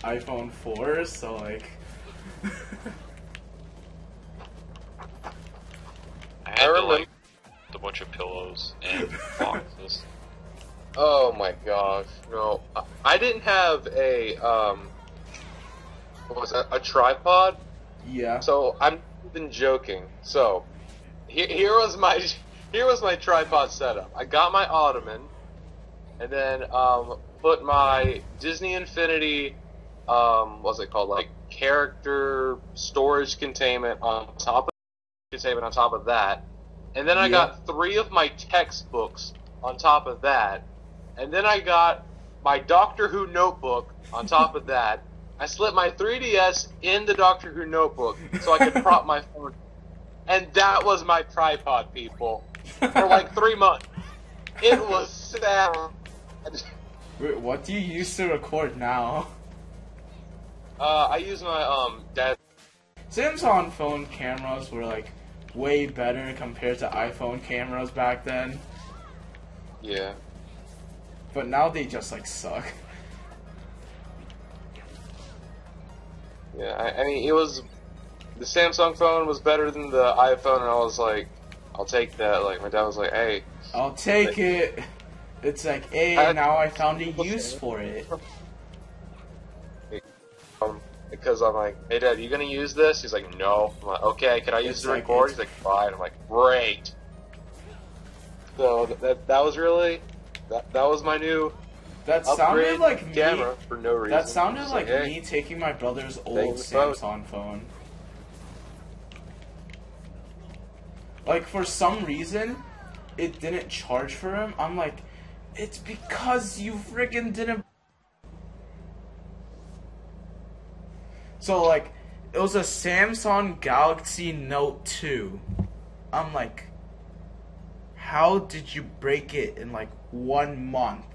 iPhone 4, so like I had to like a bunch of pillows and boxes. oh my gosh, no. I didn't have a what was that? A tripod? yeah. So I'm not even joking. So here was my tripod setup. I got my ottoman, and then put my Disney Infinity what's it called, like character storage containment on top of that, and then I got 3 of my textbooks on top of that, and then I got my Doctor Who notebook on top of that. I slipped my 3DS in the Doctor Who notebook so I could prop my phone. And that was my tripod, people. For like 3 months. It was sad. Wait, what do you use to record now? I use my dad's. Samsung phone cameras were like way better compared to iPhone cameras back then. Yeah. But now they just like suck. Yeah, I mean, it was, the Samsung phone was better than the iPhone, and I was like, I'll take that. Like, my dad was like, hey. I'll take it. It's like, hey, now I found a use for it. Because I'm like, hey Dad, you gonna use this? He's like, no. I'm like, okay, can I use It's it to like, record? He's like, fine. I'm like, great. So that was really, that was my new That upgrade sounded like me. camera for no reason. That sounded It's like hey, me taking my brother's old Thanks for the Samsung phone. Like, for some reason, it didn't charge for him. I'm like, it's because you friggin' didn't. So, like, it was a Samsung Galaxy Note 2. I'm like, how did you break it in, like, 1 month?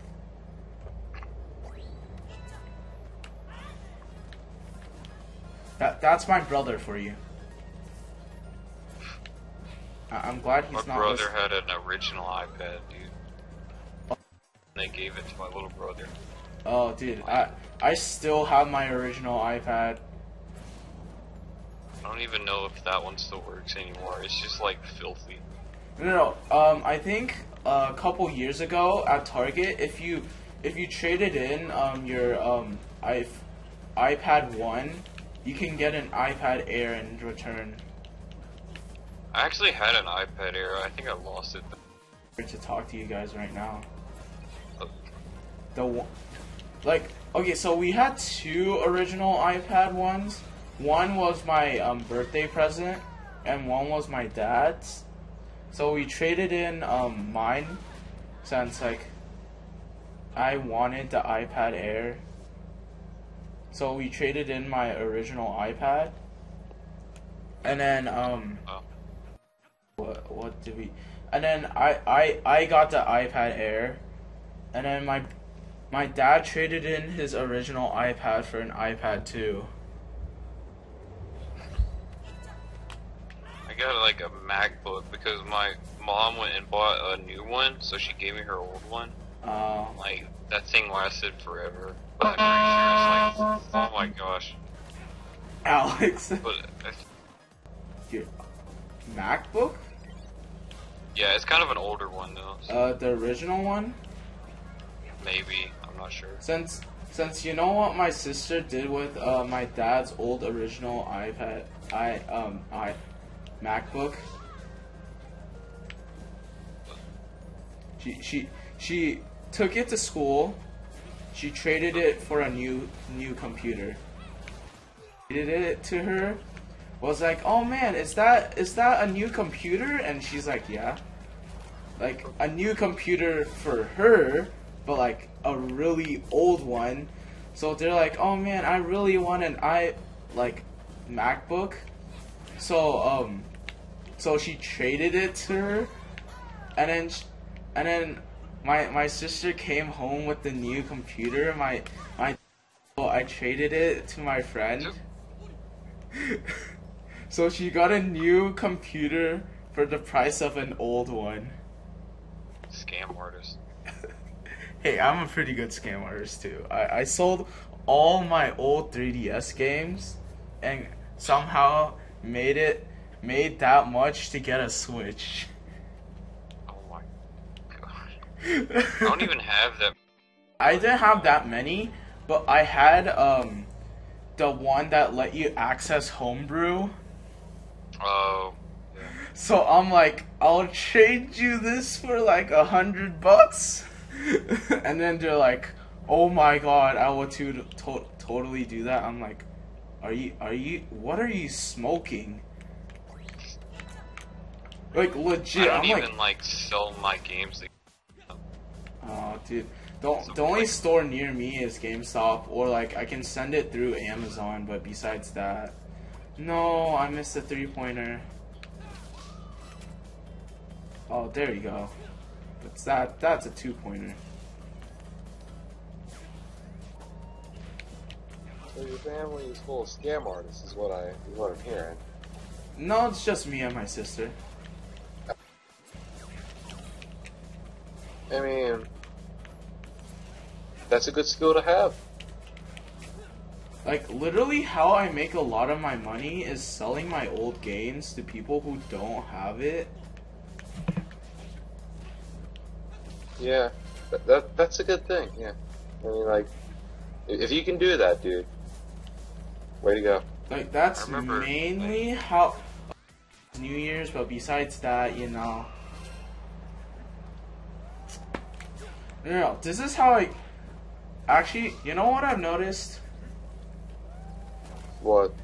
That's my brother for you. I'm glad he's My not brother listening. had an original iPad, dude. They gave it to my little brother. Oh, dude, I still have my original iPad. I don't even know if that one still works anymore. It's just like filthy. No, I think a couple years ago at Target, if you if you traded in your iPad 1, you can get an iPad Air in return. I actually had an iPad Air. I think I lost it. To talk to you guys right now. Oh. Okay, so we had 2 original iPad ones. One was my birthday present, and one was my dad's. So we traded in mine, since like I wanted the iPad Air. So we traded in my original iPad, and then what did we? And then I got the iPad Air, and then my dad traded in his original iPad for an iPad 2. I got like a MacBook because my mom went and bought a new one, so she gave me her old one. Like that thing lasted forever. But I'm pretty sure it's like, oh my gosh. Alex, But your MacBook? yeah, it's kind of an older one though. So The original one? maybe, I'm not sure. Since you know what my sister did with my dad's old original MacBook. She took it to school. She traded it for a new computer. Traded it to her. Was like, oh man, is that a new computer? And she's like, yeah. Like a new computer for her, but like a really old one. So they're like, oh man, I really want an MacBook. So she traded it to her, and then my sister came home with the new computer. I traded it to my friend. So she got a new computer for the price of an old one. Scam artist. Hey, I'm a pretty good scam artist too. I sold all my old 3DS games and somehow made that much to get a Switch. Oh my gosh. I don't even have that. I didn't have that many, but I had the one that let you access Homebrew. Oh. Yeah. So I'm like, I'll trade you this for like $100, and then they're like, oh my god, I will totally do that. I'm like, what are you smoking? Like legit, I I'm don't even like sell my games. Oh, dude. The only store near me is GameStop, or like I can send it through Amazon, but besides that, no, I missed the 3-pointer. Oh, there you go. That's a 2-pointer. So your family is full of scam artists, is what I'm hearing. No, it's just me and my sister. I mean, that's a good skill to have. Like, literally how I make a lot of my money is selling my old games to people who don't have it. Yeah, that's a good thing. Yeah, I mean, like, if you can do that, dude, way to go. Like, that's I remember, mainly how New Year's, but besides that, you know. No, this is how I... Actually, you know what I've noticed? What?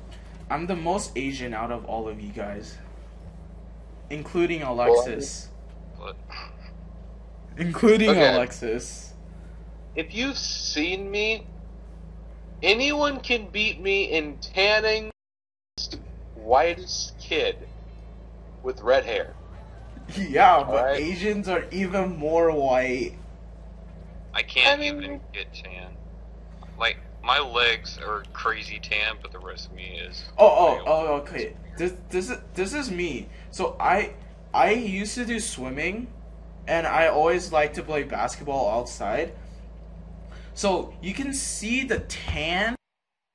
I'm the most Asian out of all of you guys. Including Alexis. But Including Okay. Alexis. If you've seen me, anyone can beat me in tanning. Whitest kid with red hair. Yeah, but Alright. Asians are even more white. I can't I mean- even get tan. Like, my legs are crazy tan, but the rest of me is. Oh, okay. This is me. So I used to do swimming, and I always like to play basketball outside. So you can see the tan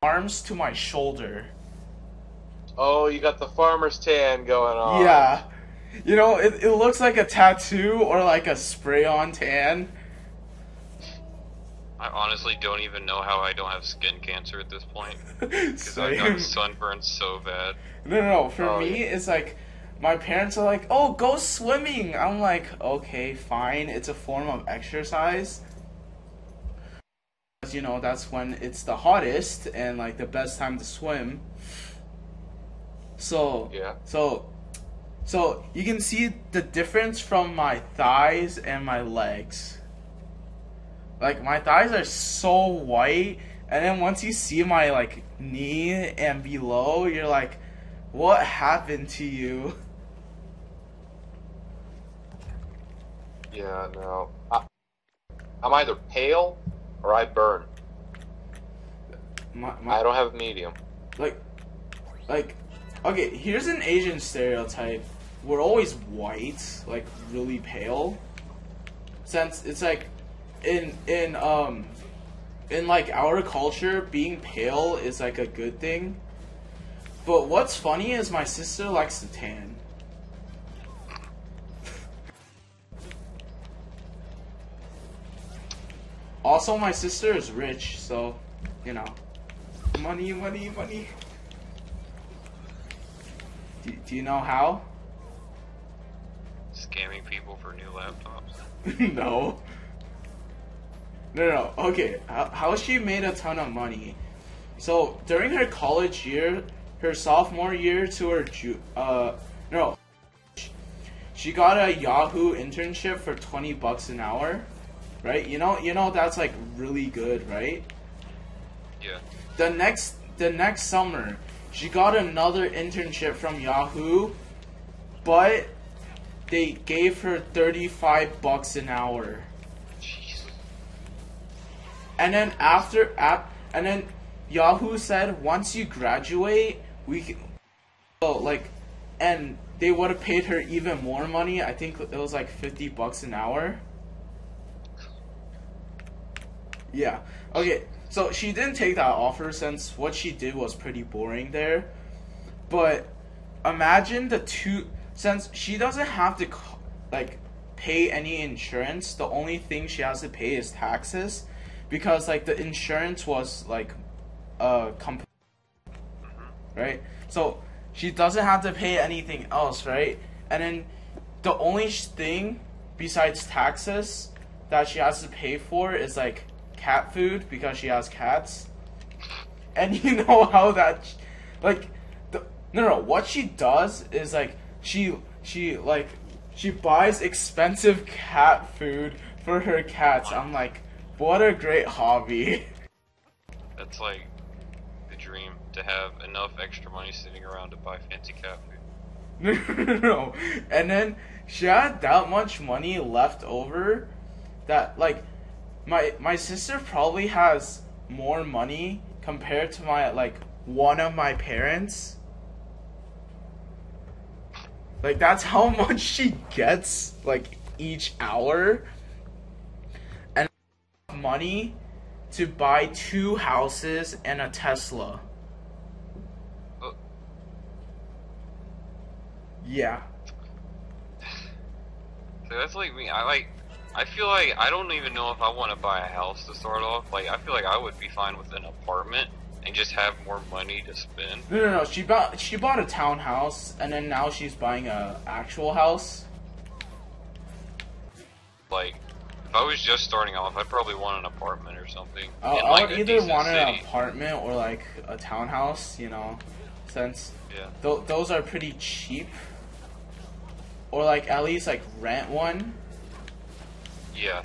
arms to my shoulder. Oh, you got the farmer's tan going on. Yeah. You know, it looks like a tattoo or like a spray-on tan. I honestly don't even know how I don't have skin cancer at this point. Because I've gotten sunburned so bad. No. For Oh, me, yeah. it's like my parents are like, "Oh, go swimming." I'm like, "Okay, fine. It's a form of exercise." You know, that's when it's the hottest and like the best time to swim. So, Yeah. so you can see the difference from my thighs and my legs. Like my thighs are so white, and then once you see my like knee and below, you're like, what happened to you? Yeah, no. I'm either pale or I burn. I don't have medium. like like okay, here's an Asian stereotype. We're always white, like really pale. Since it's like in like our culture, being pale is like a good thing. But what's funny is my sister likes to tan. Also, my sister is rich, so you know, money. Do you know how? Scamming people for new laptops. No. No. Okay, how she made a ton of money. So during her college year, her sophomore year to her no, she got a Yahoo internship for $20 an hour, right? You know that's like really good, right? Yeah. The next summer, she got another internship from Yahoo, but they gave her $35 an hour. Jeez. And then and then Yahoo said once you graduate, we can, and they would have paid her even more money. I think it was like $50 an hour. Yeah. Okay. So she didn't take that offer since what she did was pretty boring there. But imagine since she doesn't have to like pay any insurance, the only thing she has to pay is taxes, because like the insurance was like a company, right? So she doesn't have to pay anything else, right? And then the only thing besides taxes that she has to pay for is like cat food because she has cats. And you know how that like no, what she does is like she buys expensive cat food for her cats. I'm like, what a great hobby. That's like the dream, to have enough extra money sitting around to buy fancy cat food. No. And then she had that much money left over that like my sister probably has more money compared to my like one of my parents. Like that's how much she gets like each hour, and money to buy 2 houses and a Tesla. Oh. Yeah. So that's like me. I feel like I don't even know if I want to buy a house to start off. Like, I feel like I would be fine with an apartment and just have more money to spend. No. She bought a townhouse, and then now she's buying a actual house. Like, if I was just starting off, I'd probably want an apartment or something. I like would a either decent want an city. apartment or like a townhouse, you know, since Yeah. those are pretty cheap. Or like at least like rent one. Yeah.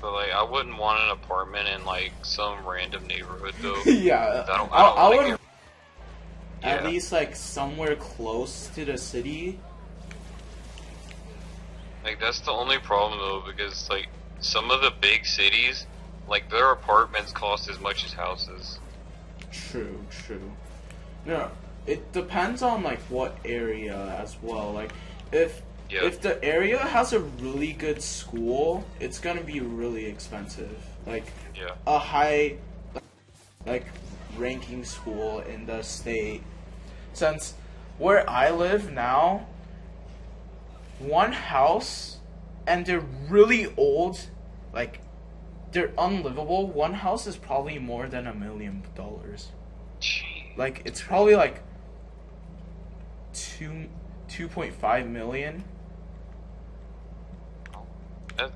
But like, I wouldn't want an apartment in like some random neighborhood though. Yeah, I don't I wanna would get- at Yeah. least like somewhere close to the city. Like, that's the only problem though, because like some of the big cities, like their apartments cost as much as houses. True. No, it depends on like what area as well. Like if the area has a really good school, it's gonna be really expensive. Like Yeah. a high like ranking school in the state. Since where I live now, one house, and they're really old, like they're unlivable. One house is probably more than $1 million. Jeez. Like it's probably like 2.5 million.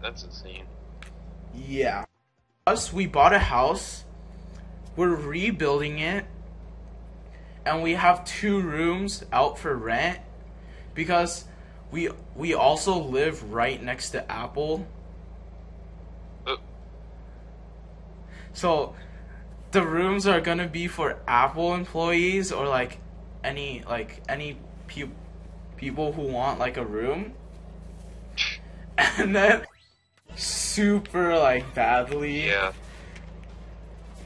That's insane. Yeah. We bought a house. We're rebuilding it. And we have 2 rooms out for rent because we also live right next to Apple. So the rooms are gonna be for Apple employees or like any people who want like a room. And then super like badly. Yeah.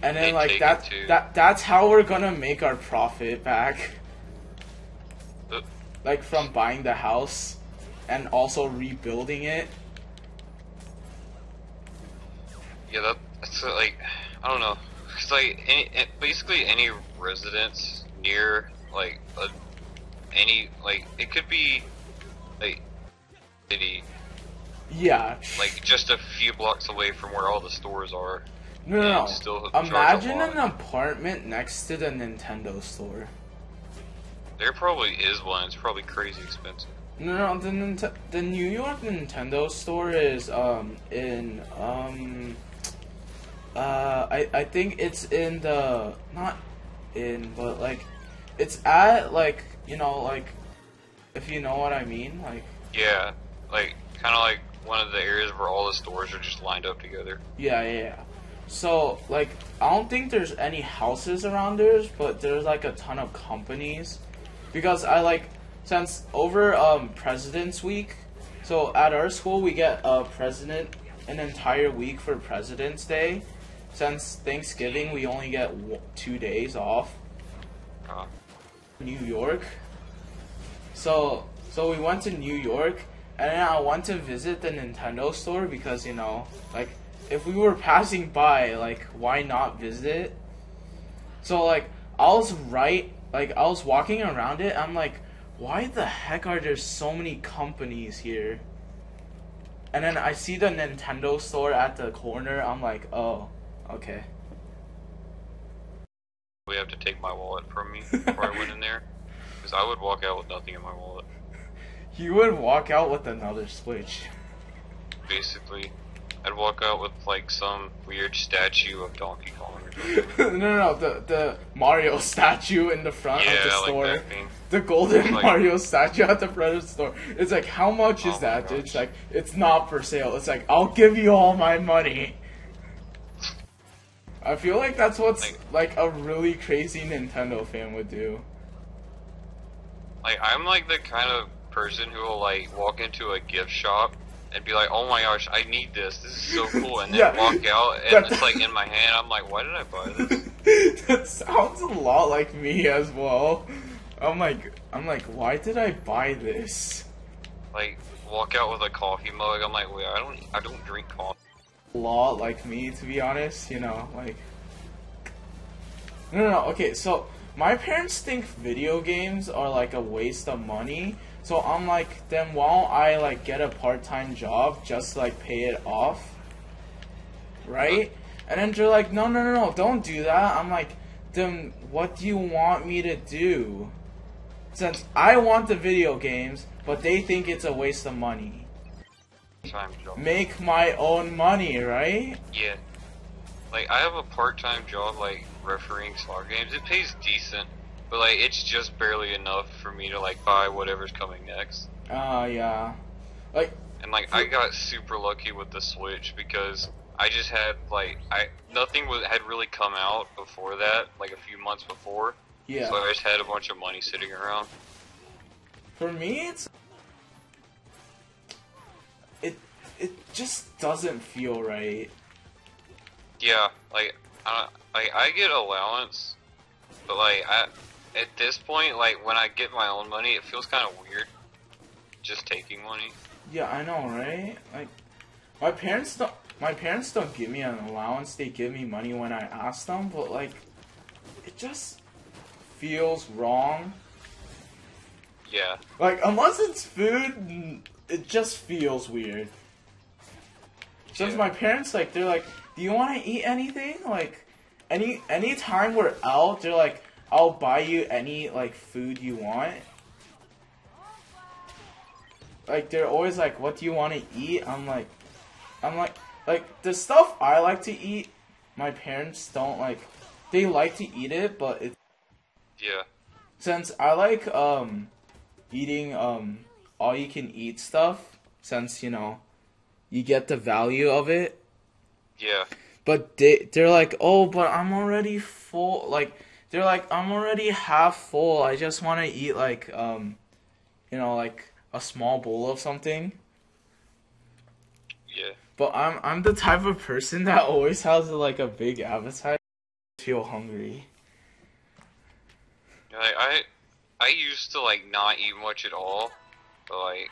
And then They like take that, it too. that's how we're gonna make our profit back. Uh, Like from buying the house and also rebuilding it. Yeah, that's like, I don't know. It's like basically any residence near like any like it could be like city, Yeah. like just a few blocks away from where all the stores are. No, and no, still no. charge a Imagine lot. an apartment next to the Nintendo store. There probably is one. It's probably crazy expensive. No, no, the New York Nintendo store is in I think it's in the not in but like it's at like like if you know what I mean like Yeah, like kind of like one of the areas where all the stores are just lined up together. yeah. So like I don't think there's any houses around there, but there's like a ton of companies because I like since over President's Week. So at our school we get an entire week for President's Day. Since Thanksgiving we only get 2 days off. New York. So we went to New York and then I went to visit the Nintendo store because like if we were passing by, like why not visit? So like I was walking around it, I'm like, why the heck are there so many companies here? And then I see the Nintendo store at the corner, I'm like, oh, okay. We have to take my wallet from me before I went in there, because I would walk out with nothing in my wallet. You would walk out with another Switch. Basically, I'd walk out with like some weird statue of Donkey Kong or something. no, the Mario statue in the front of the Yeah, store. like that thing. The golden Like- Mario statue at the front of the store. It's like, how much is Oh my that? gosh. It's like, it's not for sale. It's like, I'll give you all my money. I feel like that's what's like a really crazy Nintendo fan would do. Like, I'm like the kind of person who will like walk into a gift shop and be like, oh my gosh, I need this. This is so cool. And then Yeah. walk out and it's like in my hand. I'm like, why did I buy this? That sounds a lot like me as well. I'm like, why did I buy this? Like, walk out with a coffee mug. I'm like, wait, I don't drink coffee. A lot like me, to be honest. Like. No. Okay, so my parents think video games are like a waste of money. So I'm like, then why don't I like get a part-time job just like pay it off, right? And then they're like, no, don't do that. I'm like, then what do you want me to do? Since I want the video games, but they think it's a waste of money. Time job. Make my own money, right? Yeah. Like, I have a part-time job, like, refereeing soccer games. It pays decent, but, like, it's just barely enough for me to, like, buy whatever's coming next. Yeah. Like, And, like, I got super lucky with the Switch because I just had, like, nothing had really come out before that, like, a few months before. yeah. So I just had a bunch of money sitting around. For me, it just doesn't feel right. Yeah, like, I get allowance, but, like, at this point, like, when I get my own money, it feels kind of weird just taking money. Yeah, I know, right? Like, my parents don't give me an allowance. They give me money when I ask them, but like, it just feels wrong. Yeah. Like, unless it's food, it just feels weird. Since Yeah. my parents, like, they're like, do you want to eat anything? Like, any time we're out, they're like, I'll buy you any, like, food you want. Like, they're always like, what do you want to eat? I'm like, the stuff I like to eat, my parents don't like, they like to eat it, but it's, Yeah. since I like, eating, all you can eat stuff, since, you know, you get the value of it. Yeah. But they're like, oh, but I'm already full. Like, they're like, I'm already half full. I just want to eat, like, you know, like a small bowl of something. Yeah. But I'm the type of person that always has, like, a big appetite. I feel hungry. Like, I used to like not eat much at all, but like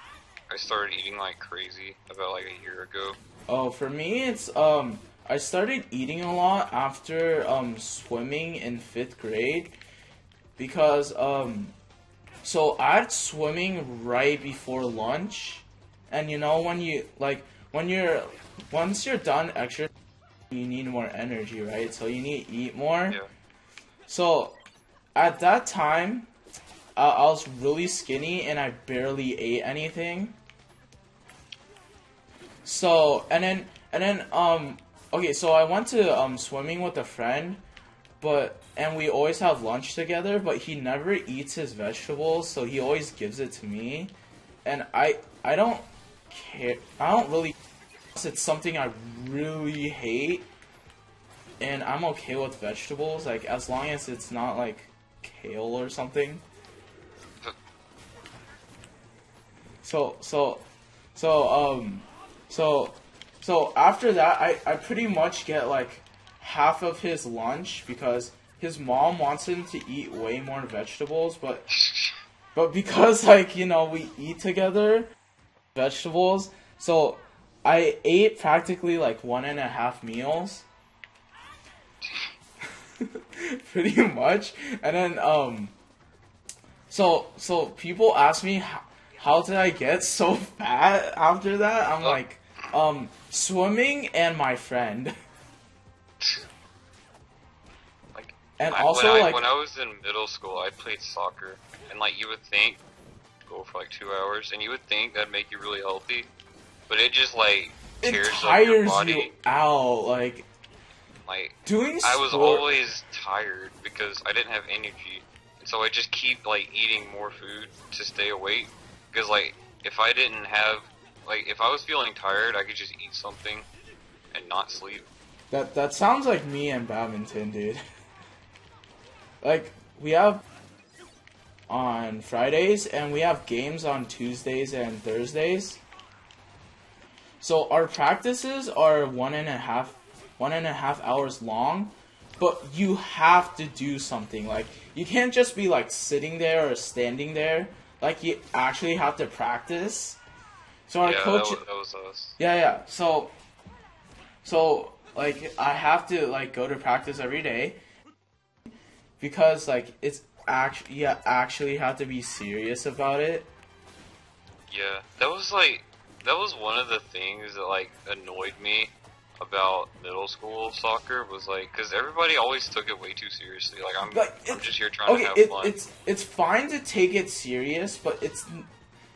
I started eating like crazy about like a year ago. Oh, for me, it's, I started eating a lot after, swimming in 5th grade. Because, so I had swimming right before lunch. And you know, when you, like, once you're done extra, you need more energy, right? So you need to eat more. Yeah. So, at that time, I was really skinny and I barely ate anything. So, and then, okay, so I went to, swimming with a friend, and we always have lunch together, but he never eats his vegetables, so he always gives it to me. And I don't care, I don't really, it's something I really hate, and I'm okay with vegetables, like, as long as it's not, like, kale or something. So after that, I pretty much get, like, half of his lunch, because his mom wants him to eat way more vegetables, but because, like, you know, we eat together, vegetables, so I ate practically, like, 1.5 meals. Pretty much. And then, so people ask me, how did I get so fat after that? I'm like, swimming and my friend. Like, And also, like, when I was in middle school, I played soccer, and like you would think, go for like 2 hours, and you would think that'd make you really healthy, but it just like it tears up your tires body. you out. Like doing I was sport. always tired because I didn't have energy, and so I just keep like eating more food to stay awake. Because like if I didn't have, like if I was feeling tired, I could just eat something and not sleep. That sounds like me and badminton, dude. Like, we have on Fridays, and we have games on Tuesdays and Thursdays. So our practices are 1.5 hours long, but you have to do something. Like, you can't just be like sitting there or standing there. Like, you actually have to practice. So our coach, that was us. yeah. So like, I have to like go to practice every day, because like it's actually, you actually have to be serious about it. Yeah, that was one of the things that like annoyed me about middle school soccer, was like, because everybody always took it way too seriously. Like I'm just here trying to have fun. It's fine to take it serious, but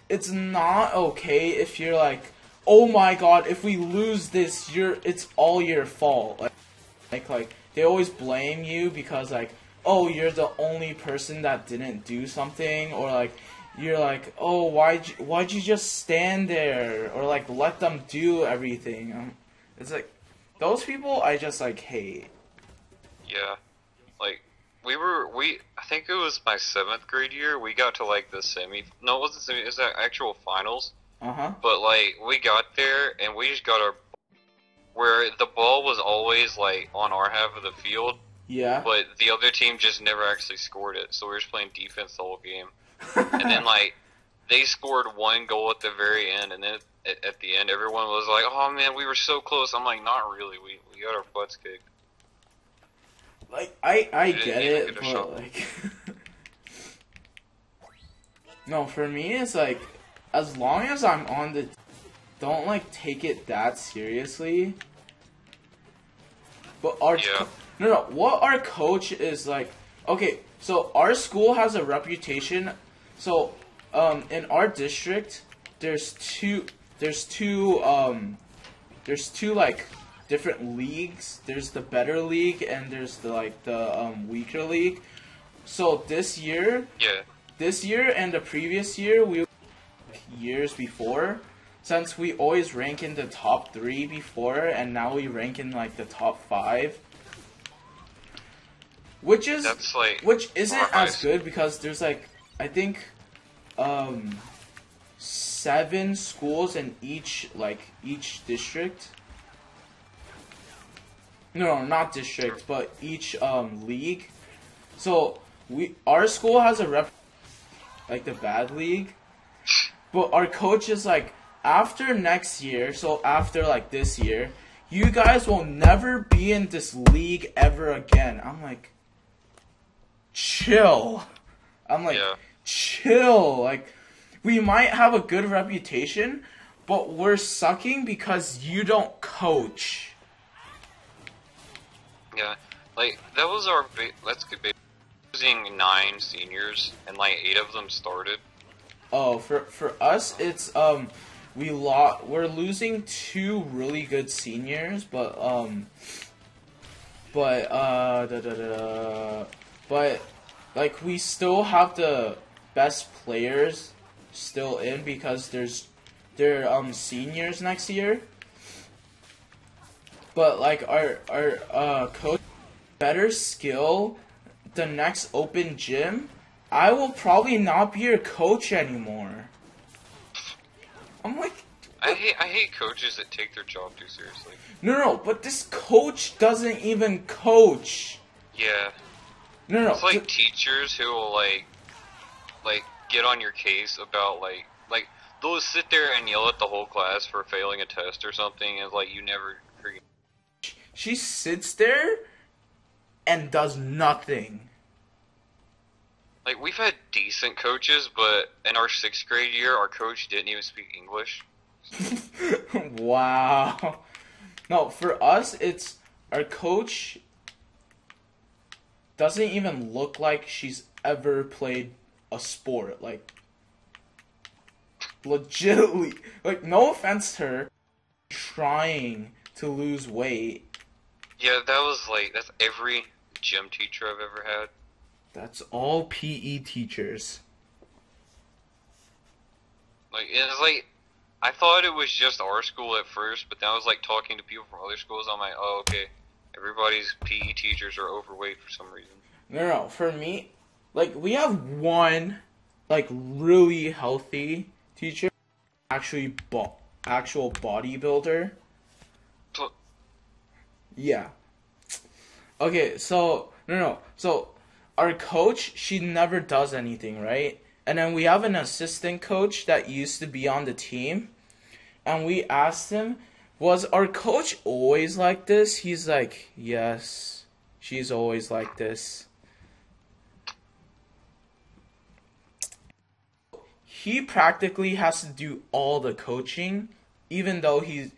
it's not okay if you're like, oh my god, if we lose this, it's all your fault. Like they always blame you because, like, oh, you're the only person that didn't do something, or like you're like, oh, why'd you just stand there, or like let them do everything. It's like, those people I just like hate. Yeah, like I think it was my 7th grade year. We got to like the no, it wasn't semi. It was the actual finals. But like we got there and we just got where the ball was always like on our half of the field. Yeah. But the other team just never actually scored it, so we were just playing defense the whole game. And then like they scored one goal at the very end, and then at the end everyone was like, "Oh man, we were so close." I'm like, "Not really. We got our butts kicked." Like, I get it, get a but shot. like, no, for me it's like, as long as I'm on the, don't like take it that seriously. But our Yeah. no, what our coach is like. Okay, so our school has a reputation. So, in our district, there's two like different leagues. There's the better league and there's the weaker league. So this year and the previous year, years before, since we always rank in the top 3 before, and now we rank in like the top 5, which isn't as good because there's like, I think 7 schools in each district. No, not district, but each league. So our school has a rep like the bad league, but our coach is like, after next year, so after like this year, you guys will never be in this league ever again. I'm like, chill. Chill. Like, we might have a good reputation, but we're sucking because you don't coach. Yeah, like that was our let's get big. Losing 9 seniors and like 8 of them started. Oh, for us, it's we're losing 2 really good seniors, but like we still have the best players still in because they're seniors next year. But like our coach better skill the next open gym, I will probably not be your coach anymore. I'm like, I hate coaches that take their job too seriously. No, but this coach doesn't even coach. Yeah. No. It's like teachers who will like get on your case about like they'll sit there and yell at the whole class for failing a test or something, and like you never forget. She sits there and does nothing. Like, we've had decent coaches, but in our 6th grade year, our coach didn't even speak English. Wow. No, for us, it's our coach doesn't even look like she's ever played a sport. Like, legitimately. Like, no offense to her, trying to lose weight. Yeah, that's every gym teacher I've ever had. That's all PE teachers. Like, it's like, I thought it was just our school at first, but then I was like talking to people from other schools, I'm like, oh, okay, everybody's PE teachers are overweight for some reason. No, for me, like, we have one, like, really healthy teacher, actually, actual bodybuilder. Yeah. Okay, so, so, our coach, she never does anything, right? And then we have an assistant coach that used to be on the team, and we asked him, was our coach always like this? He's like, yes, she's always like this. He practically has to do all the coaching, even though he's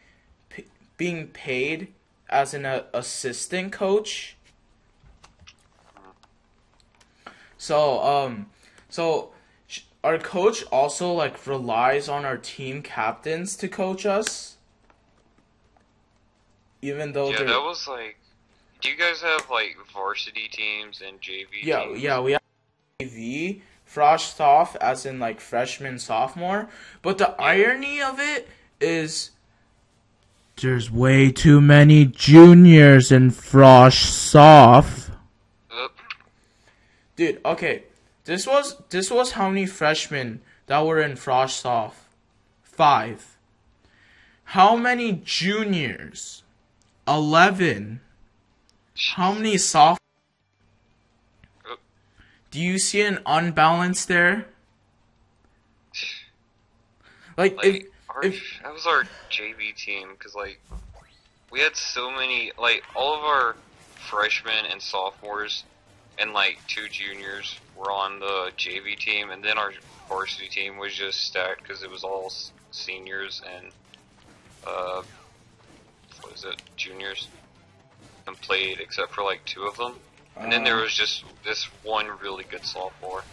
being paid as an assistant coach. So, our coach also, like, relies on our team captains to coach us. Even though that was, like, do you guys have, like, varsity teams and JV teams? Yeah, we have JV, frost off, as in, like, freshman, sophomore. But the irony of it is there's way too many juniors in frost soft. Dude, okay, this was how many freshmen that were in frost off? 5. How many juniors? 11. How many sophomores? Do you see an unbalance there? Like that was our JV team, because, like, we had so many, like, all of our freshmen and sophomores and like 2 juniors were on the JV team, and then our varsity team was just stacked because it was all seniors and what is it, juniors, and played except for like 2 of them, and then there was just this one really good sophomore.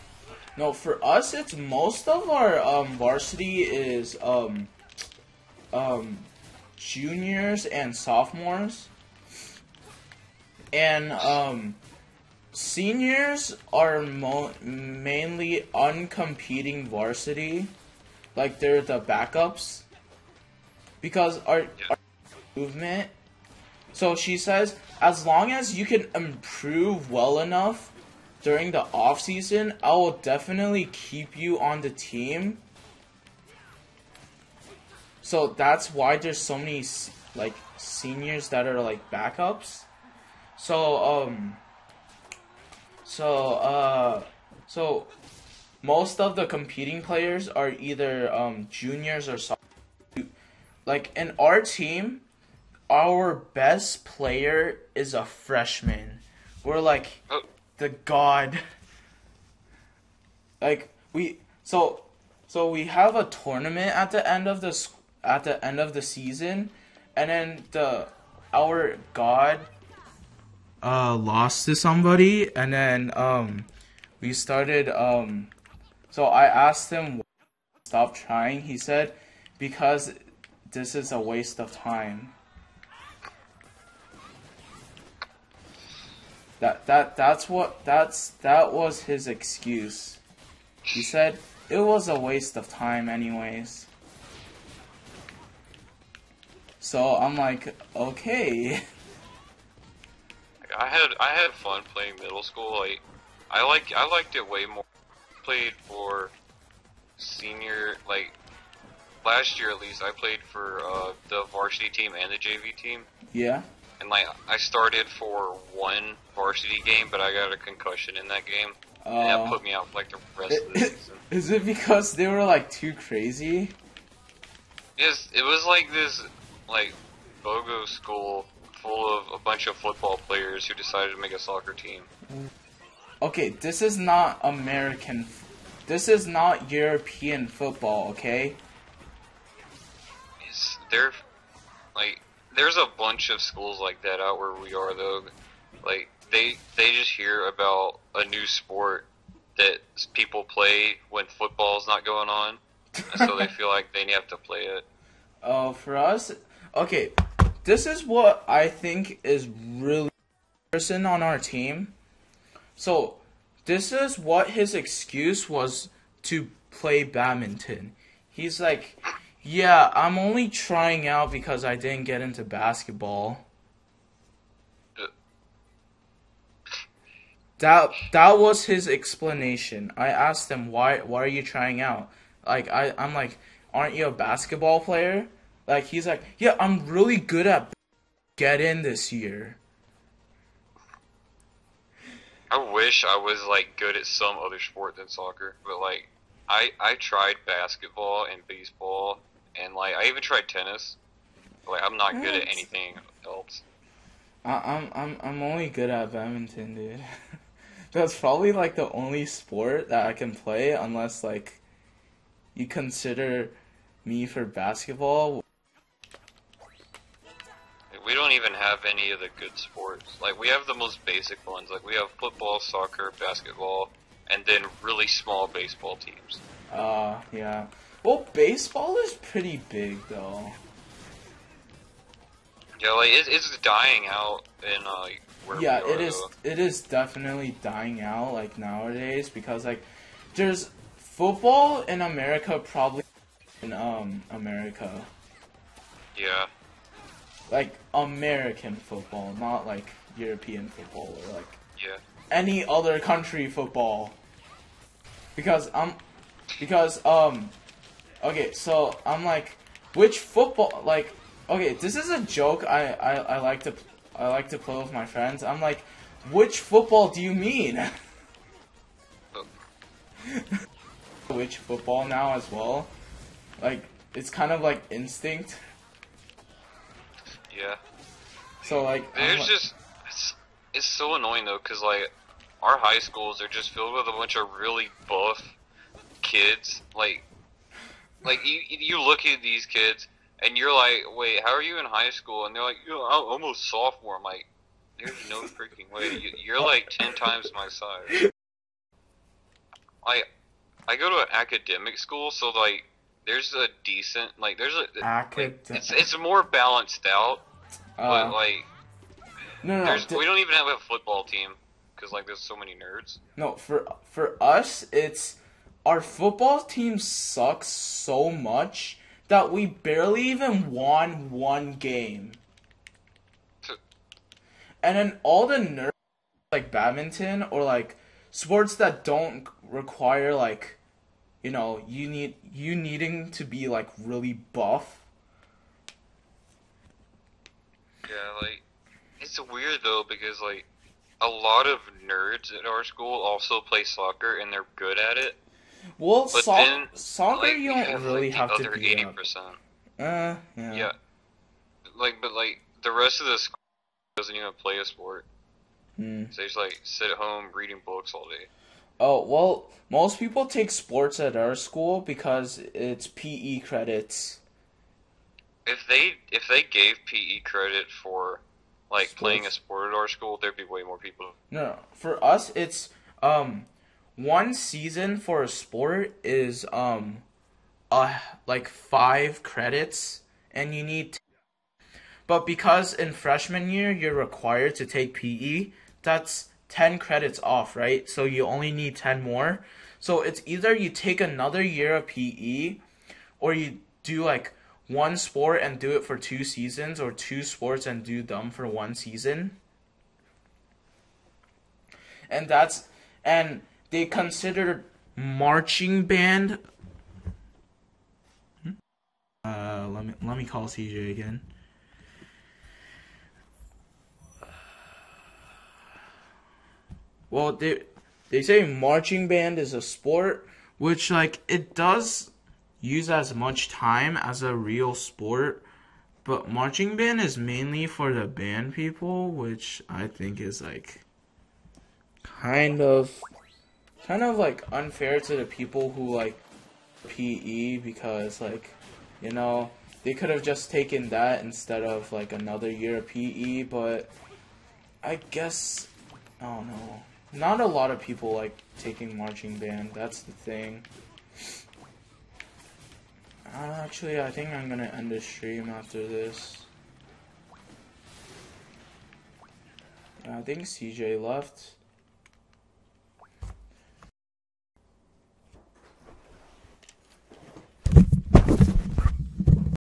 No, for us, it's most of our varsity is juniors and sophomores, and seniors are mainly uncompeting varsity, like they're the backups, because our movement. So she says, as long as you can improve well enough during the off season, I will definitely keep you on the team. So that's why there's so many like seniors that are like backups. So most of the competing players are either juniors or like in our team, our best player is a freshman. We're like the god. Like we we have a tournament at the end of the season, and then our god lost to somebody, and then we started so I asked him stop trying. He said because this is a waste of time. That was his excuse. He said it was a waste of time anyways. So I'm like, okay. I had fun playing middle school. Like I liked it way more. Played for senior, like last year at least. I played for the varsity team and the JV team. Yeah. And like I started for one varsity game, but I got a concussion in that game, and that put me out for like the rest of the season. Is it because they were like too crazy? Yes, it was like this like BOGO school full of a bunch of football players who decided to make a soccer team. Okay, this is not American. This is not European football, okay? They're like. There's a bunch of schools like that out where we are though. Like they just hear about a new sport that people play when football's not going on, and so they feel like they have to play it. Oh, for us, okay. This is what I think is really person on our team. So this is what his excuse was to play badminton. He's like, yeah, I'm only trying out because I didn't get into basketball. That was his explanation. I asked him, why are you trying out? Like I'm like, aren't you a basketball player? Like he's like, yeah, I'm really good at get in this year. I wish I was like good at some other sport than soccer, but like I tried basketball and baseball, and like I even tried tennis. Like I'm not good at anything else. I'm only good at badminton, dude. That's probably like the only sport that I can play, unless like you consider me for basketball. We don't even have any of the good sports. Like we have the most basic ones. Like we have football, soccer, basketball, and then really small baseball teams. Yeah. Well, baseball is pretty big though. Yeah, like it's dying out in where Yeah, we are, it is. though. It is definitely dying out like nowadays because like there's football in America probably in America. Yeah. Like American football, not like European football or like any other country football. Because okay, so I'm like, which football, like, okay, this is a joke I like to play with my friends. I'm like, which football do you mean? Which football now as well? Like, it's kind of like instinct. Yeah. So like, There's just it's so annoying though, cause like our high schools are just filled with a bunch of really buff kids. Like you look at these kids and you're like, wait, how are you in high school? And they're like, I'm almost sophomore. I'm like, there's no freaking way. You're like 10 times my size. I go to an academic school, so like there's a decent it's more balanced out, but like we don't even have a football team because like there's so many nerds. No, for us it's our football team sucks so much that we barely even won one game. And then all the nerds like badminton or like sports that don't require like, you know, you needing to be like really buff. Yeah, like it's weird though because like a lot of nerds at our school also play soccer and they're good at it. Well, but then, soccer like, you don't really have to be 80%. Yeah. Yeah. But the rest of the school doesn't even play a sport. So they just like sit at home reading books all day. Oh, well, most people take sports at our school because it's PE credits. If they gave PE credit for like Sports? playing a sport at our school, there'd be way more people. No, for us it's one season for a sport is like 5 credits and you need but because in freshman year you're required to take PE, that's 10 credits off, right? So you only need 10 more. So it's either you take another year of PE or you do like one sport and do it for 2 seasons or 2 sports and do them for 1 season. And they consider marching band let me call CJ again. Well, they say marching band is a sport, which like it does use as much time as a real sport, but marching band is mainly for the band people, which I think is like kind of like unfair to the people who like PE because like, you know, they could have just taken that instead of like another year of PE, but I guess I don't know. Not a lot of people like taking marching band. That's the thing. Actually, I think I'm gonna end the stream after this. I think CJ left.